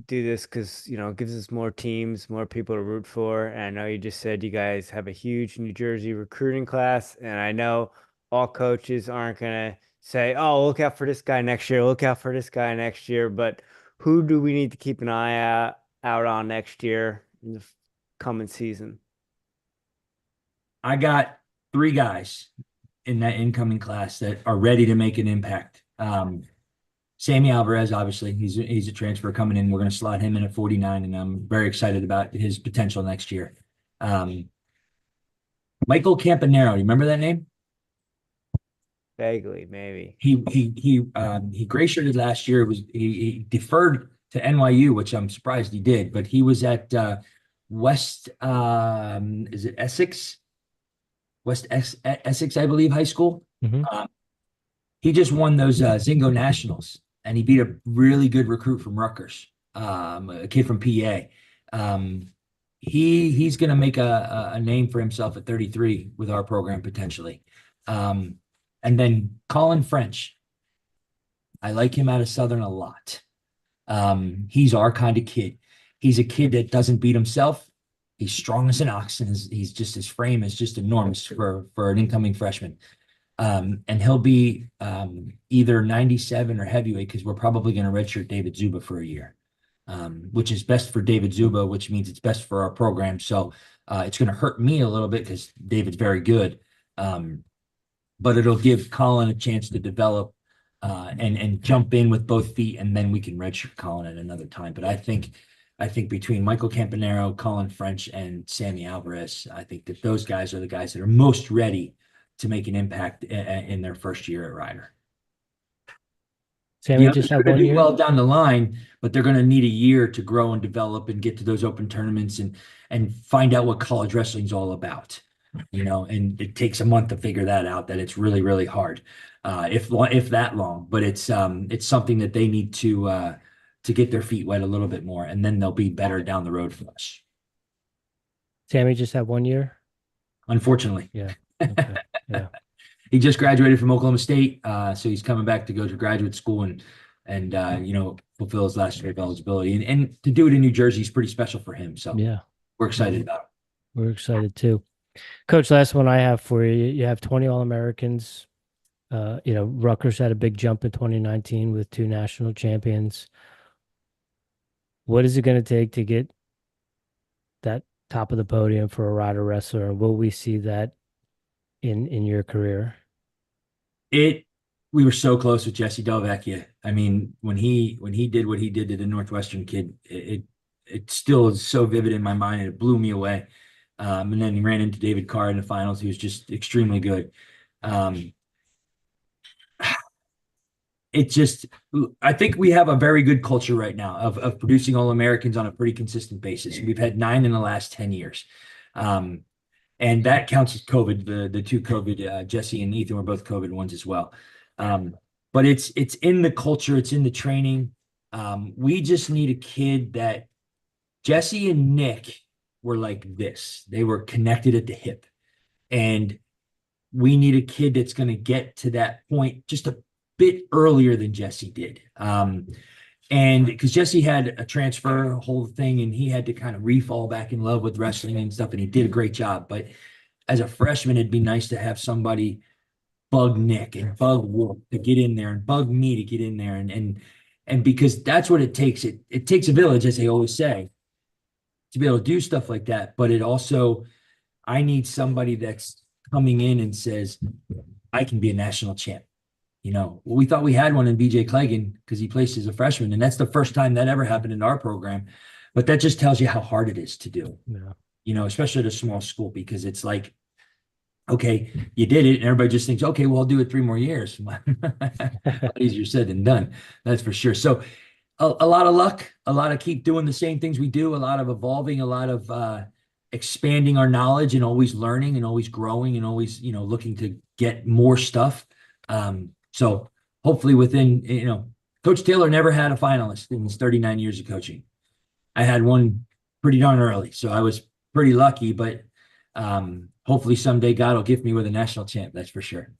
do this because, it gives us more teams, more people to root for. And I know you just said you guys have a huge New Jersey recruiting class. And I know all coaches aren't going to say, oh, look out for this guy next year, look out for this guy next year. But who do we need to keep an eye out on next year in the coming season? I got 3 guys in that incoming class that are ready to make an impact. Sammy Alvarez, obviously, he's a transfer coming in. We're going to slot him in at 49, and I'm very excited about his potential next year. Michael Campanero, you remember that name? Vaguely, maybe. He gray shirted last year. He deferred to NYU, which I'm surprised he did, but he was at West is it Essex? Essex, I believe, high school. Mhm. He just won those Zingo Nationals, and he beat a really good recruit from Rutgers, a kid from PA. He's going to make a name for himself at 33 with our program potentially. And then Colin French, I like him out of Southern a lot. He's our kind of kid. He's a kid that doesn't beat himself. He's strong as an ox, and his frame is just enormous for an incoming freshman. And he'll be either 97 or heavyweight because we're probably going to redshirt David Zuba for a year, which is best for David Zuba, which means it's best for our program. So it's going to hurt me a little bit because David's very good, but it'll give Colin a chance to develop and jump in with both feet, and then we can redshirt Colin at another time. But I think between Michael Campanero, Colin French, and Sammy Alvarez, I think that those guys are the guys that are most ready to make an impact in their first year at Rider. Sammy just had 1 year. Well down the line, but they're going to need a year to grow and develop and get to those open tournaments and find out what college wrestling's all about. And it takes a month to figure that out. That it's really, really hard, if that long. But it's something that they need to get their feet wet a little bit more, and then they'll be better down the road for us. Sammy just had 1 year. Unfortunately. Yeah. Okay. Yeah. He just graduated from Oklahoma State, so he's coming back to go to graduate school and fulfill his last year of eligibility. And to do it in New Jersey is pretty special for him. So Yeah. we're excited about it. We're excited too. Coach, last one I have for you. You have 20 All-Americans. Rutgers had a big jump in 2019 with 2 national champions. What is it going to take to get that top of the podium for a rider wrestler? And will we see that in your career? We were so close with Jesse Delvecchia. I mean, when he did what he did to the Northwestern kid, it still is so vivid in my mind, and it blew me away. And then he ran into David Carr in the finals. He was just extremely good. I think we have a very good culture right now of producing All-Americans on a pretty consistent basis. We've had 9 in the last 10 years. And that counts as COVID. The two COVID, Jesse and Ethan were both COVID ones as well. But it's in the culture, it's in the training. We just need a kid that Jesse and Nick were like this. They were connected at the hip. And we need a kid that's going to get to that point just a bit earlier than Jesse did. And because Jesse had a transfer whole thing and he had to kind of re-fall back in love with wrestling and stuff, and he did a great job. But as a freshman, it'd be nice to have somebody bug Nick and bug Wolf to get in there and bug me to get in there. And because that's what it takes. It takes a village, as they always say, to be able to do stuff like that. But it also, I need somebody that's coming in and says, I can be a national champ. We thought we had one in BJ Cleggan because he placed as a freshman, and that's the first time that ever happened in our program. But that just tells you how hard it is to do, especially at a small school, because it's like, okay, you did it, and everybody just thinks, okay, well, I'll do it 3 more years. Easier said than done, that's for sure. So a lot of luck, a lot of keep doing the same things we do, a lot of evolving, a lot of expanding our knowledge and always learning and always growing and always, looking to get more stuff. So hopefully within, Coach Taylor never had a finalist in his 39 years of coaching. I had one pretty darn early, so I was pretty lucky, but hopefully someday God will gift me with a national champ. That's for sure.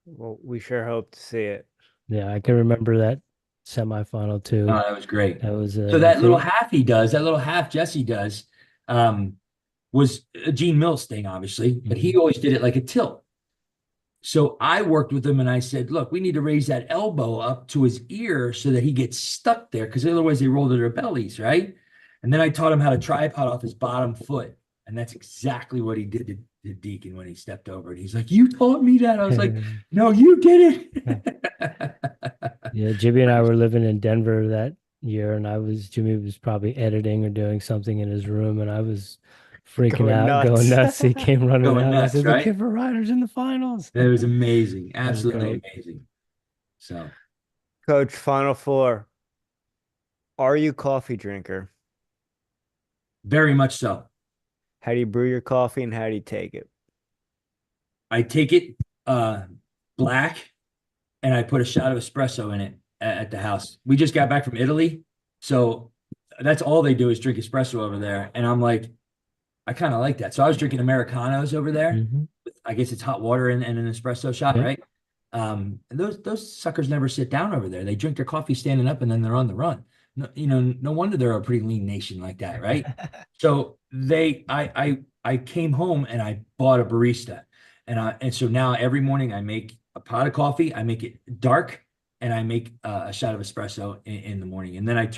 Well, we sure hope to see it. Yeah, I can remember that semifinal too. Oh, that was great. That was so that little half that little half Jesse does, was a Gene Mills thing, obviously, but he always did it like a tilt. So I worked with him and I said, look, we need to raise that elbow up to his ear so that he gets stuck there, because otherwise they roll to their bellies, right? And then I taught him how to tripod off his bottom foot. And that's exactly what he did to Deacon when he stepped over. And he's like, you taught me that. I was like, no, you did it. Yeah, Jimmy and I were living in Denver that year, and Jimmy was probably editing or doing something in his room, and I was freaking out, going nuts. He came running Going out. nuts, I said, right? "The Kipper Riders in the finals." It was amazing. That was Absolutely great. amazing. So, Coach, Final Four. Are you a coffee drinker? very much so. How do you brew your coffee and how do you take it? I take it black, and I put a shot of espresso in it at the house. We just got back from Italy, so that's all they do is drink espresso over there. And I'm like, I kind of like that. So I was drinking Americanos over there. Mhm. I guess it's hot water and an espresso shot, Yeah. right? And those suckers never sit down over there. They drink their coffee standing up and then they're on the run. No, no wonder they're a pretty lean nation like that, right? So I came home and I bought a barista, and so now every morning I make a pot of coffee. I make it dark, and I make a shot of espresso in the morning, and then I'm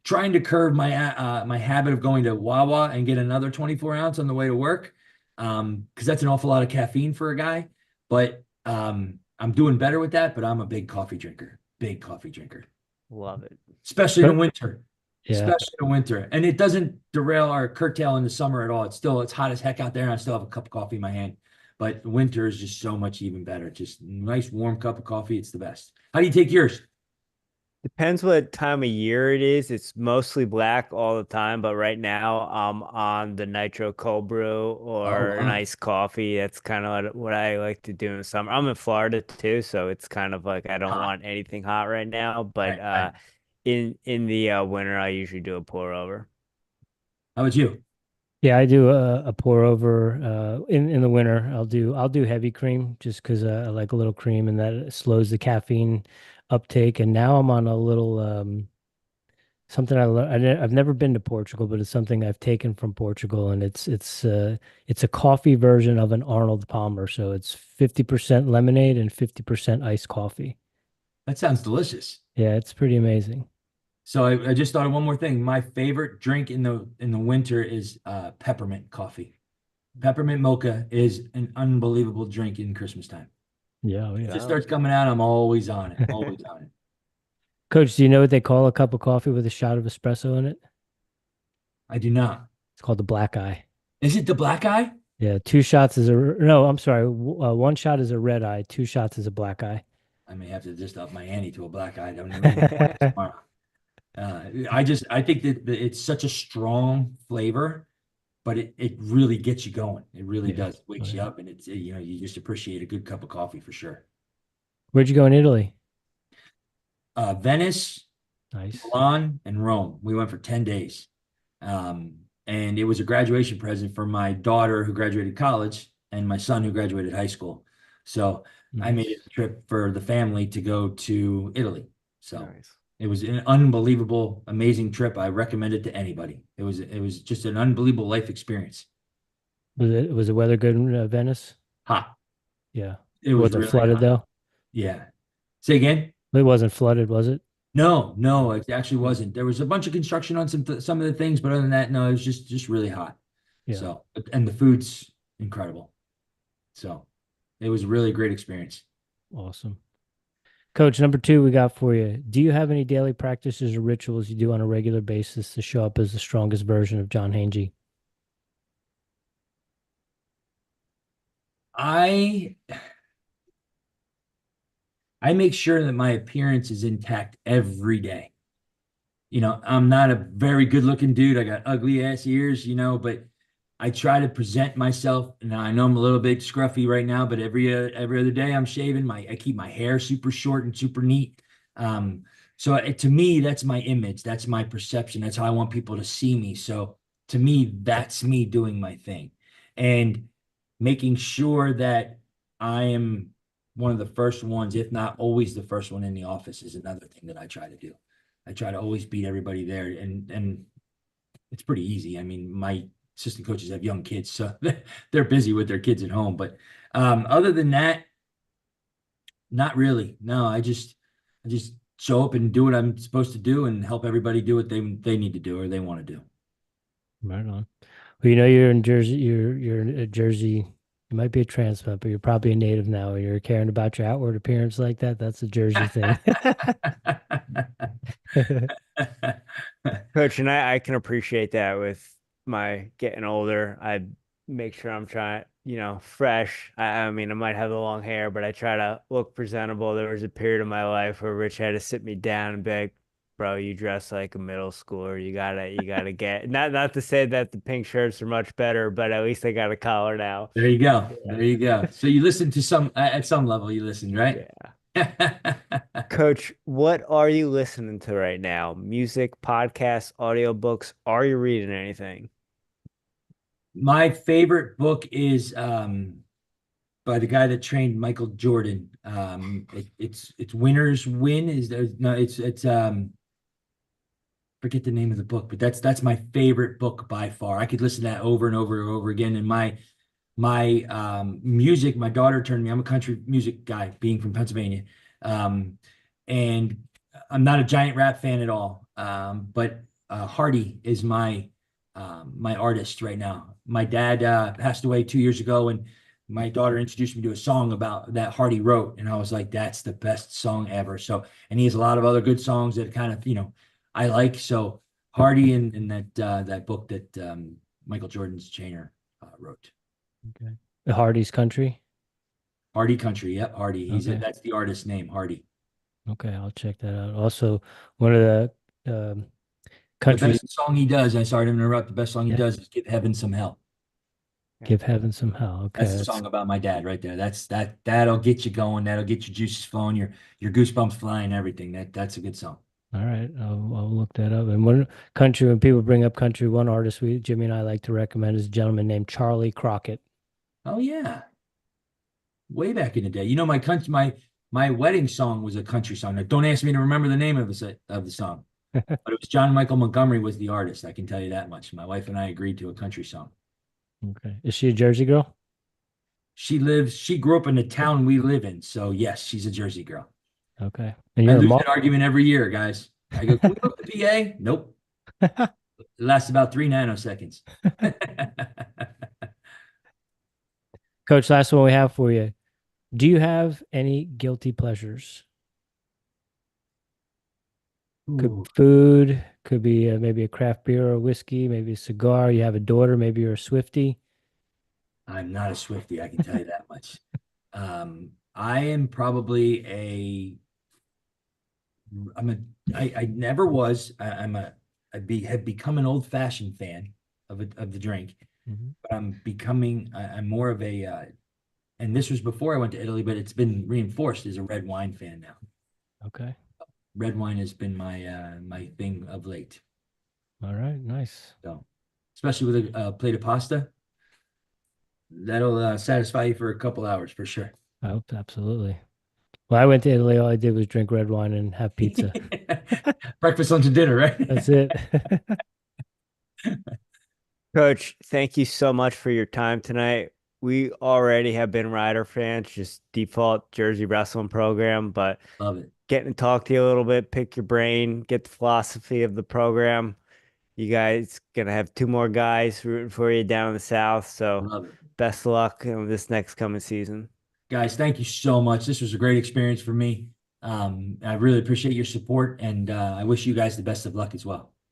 trying to curb my habit of going to Wawa and get another 24-ounce on the way to work, because that's an awful lot of caffeine for a guy. But I'm doing better with that. But I'm a big coffee drinker, Love it. especially in the winter. Yeah. Especially in the winter, and it doesn't derail or curtail in the summer at all. It's hot as heck out there, and I still have a cup of coffee in my hand. But winter is just so much even better. Just nice warm cup of coffee. It's the best. How do you take yours? Depends what time of year it is. It's mostly black all the time, but right now I'm on the nitro cold brew or an wow. iced coffee. That's kind of what I like to do in summer. I'm in Florida too, so it's kind of like I don't Hot. want anything hot right now. But Right. in the winter, I usually do a pour over. How about you? Yeah, I do a pour over in the winter. I'll do heavy cream just because I like a little cream, and that slows the caffeine uptake. And now I'm on a little something I learned. I've never been to Portugal, but it's something I've taken from Portugal, and it's a coffee version of an Arnold Palmer. So it's 50% lemonade and 50% iced coffee. That sounds delicious. Yeah, it's pretty amazing. So I just thought of one more thing. My favorite drink in the winter is peppermint coffee. Peppermint mocha is an unbelievable drink in Christmas time. Yeah, oh, If yeah. it starts coming out, I'm always on it. Always on it. Coach, do you know what they call a cup of coffee with a shot of espresso in it? I do not. It's called the black eye. Is it the black eye? Yeah, 2 shots is no, I'm sorry. 1 shot is a red eye, 2 shots is a black eye. I may have to just up my ante to a black eye. Don't even tomorrow. I think that it's such a strong flavor but it really gets you going. It really Yeah. does. Oh, Wakes you yeah. up, and you just appreciate a good cup of coffee for sure. Where'd you go in Italy? Venice, Nice. Milan, and Rome. We went for 10 days. And it was a graduation present for my daughter who graduated college and my son who graduated high school. So I made it Nice. a trip for the family to go to Italy. So Nice. it was an unbelievable, amazing trip. I recommend it to anybody. It was just an unbelievable life experience. Was the weather good in Venice? Hot. Yeah. It was Was it really flooded hot. though? Yeah. Say again? It wasn't flooded, was it? No, no, No. it actually Good. wasn't. There was a bunch of construction on some of the things, but other than that, no, it was just really hot. Yeah. So, and the food's incredible. So, it was really a great experience. Awesome. Coach, number two, we got for you. Do you have any daily practices or rituals you do on a regular basis to show up as the strongest version of John Hangey? I I make sure that my appearance is intact every day. I'm not a very good looking dude. I got ugly ass ears, but I try to present myself. And I know I'm a little bit scruffy right now, but every other day I'm shaving. I keep my hair super short and super neat. So to me, that's my image. That's my perception. That's how I want people to see me. So to me, that's me doing my thing and making sure that I am one of the first ones, if not always the first one in the office, is another thing that I try to do. I try to always beat everybody there, and it's pretty easy. I mean, my assistant coaches have young kids, so they're busy with their kids at home. But other than that, not really. No, I just show up and do what I'm supposed to do and help everybody do what they need to do or they want to do. Right on. Well, you know you're in Jersey. You're in Jersey. You might be a transplant, but you're probably a native now. You're caring about your outward appearance like that. That's a Jersey thing. Coach, and I can appreciate that with my getting older. I make sure I'm trying, fresh. I mean, I might have the long hair, but I try to look presentable. There was a period of my life where Rich had to sit me down and be like, bro, you dress like a middle schooler. You gotta get not to say that the pink shirts are much better, but at least I got a collar now. There you go. Yeah. There you go. So you listen to some at some level, you listen, right? Yeah. Coach, what are you listening to right now? Music, podcasts, audiobooks? Are you reading anything? My favorite book is by the guy that trained Michael Jordan. It's Winners Win. Is there no? It's forget the name of the book, but that's my favorite book by far. I could listen to that over and over and over again. And my music, my daughter turned me. I'm a country music guy, being from Pennsylvania, um, and I'm not a giant rap fan at all. But Hardy is my artist right now. My dad passed away 2 years ago, and my daughter introduced me to a song about that Hardy wrote, and I was like, "That's the best song ever." So, and he has a lot of other good songs that kind of I like. So Hardy and that book that Michael Jordan's trainer wrote. Okay. The Hardy's Country. Hardy Country. Yep, Hardy. Okay. That's the artist name, Hardy. Okay, I'll check that out. Also, one of the The country, best song he does, I'm sorry to interrupt, the best song he yeah, does is Give Heaven Some Hell. Yeah. Give Heaven Some Hell. Okay, That's the that's song about my dad right there. That'll get you going. That'll get your juices flowing, your goosebumps flying, everything. That's a good song. all right. I'll look that up. And one country, when people bring up country, one artist Jimmy and I like to recommend is a gentleman named Charlie Crockett. Oh yeah. Way back in the day. My wedding song was a country song. Now, don't ask me to remember the name of the song. But it was John Michael Montgomery was the artist. I can tell you that much. My wife and I agreed to a country song. Okay. Is she a Jersey girl? She grew up in the town we live in. So yes, she's a Jersey girl. Okay. And I you're a lose mom? that argument every year, guys. I go, can we go to PA? Nope. It lasts about 3 nanoseconds. Coach, last one we have for you. Do you have any guilty pleasures? Could be Ooh, food, could be maybe a craft beer or whiskey, maybe a cigar. You have a daughter, maybe you're a Swiftie. I'm not a Swiftie, I can tell you that much. I am probably I'm a I never was. I'm a have become an old fashioned fan of the drink. Mhm. but I'm more of and this was before I went to Italy, but it's been reinforced as a red wine fan now. Okay. Red wine has been my thing of late. All right. Nice. So, especially with a plate of pasta, that'll satisfy you for a couple hours for sure. I hope absolutely. Well, I went to Italy. All I did was drink red wine and have pizza. Breakfast, lunch, and dinner, That's right? it. Coach, thank you so much for your time tonight. We already have been Rider fans, just default Jersey wrestling program, but Love it. getting to talk to you a little bit, pick your brain, get the philosophy of the program. You guys gonna have two more guys rooting for you down in the South, so Love it. best of luck in this next coming season. Guys, thank you so much. This was a great experience for me. I really appreciate your support, and I wish you guys the best of luck as well.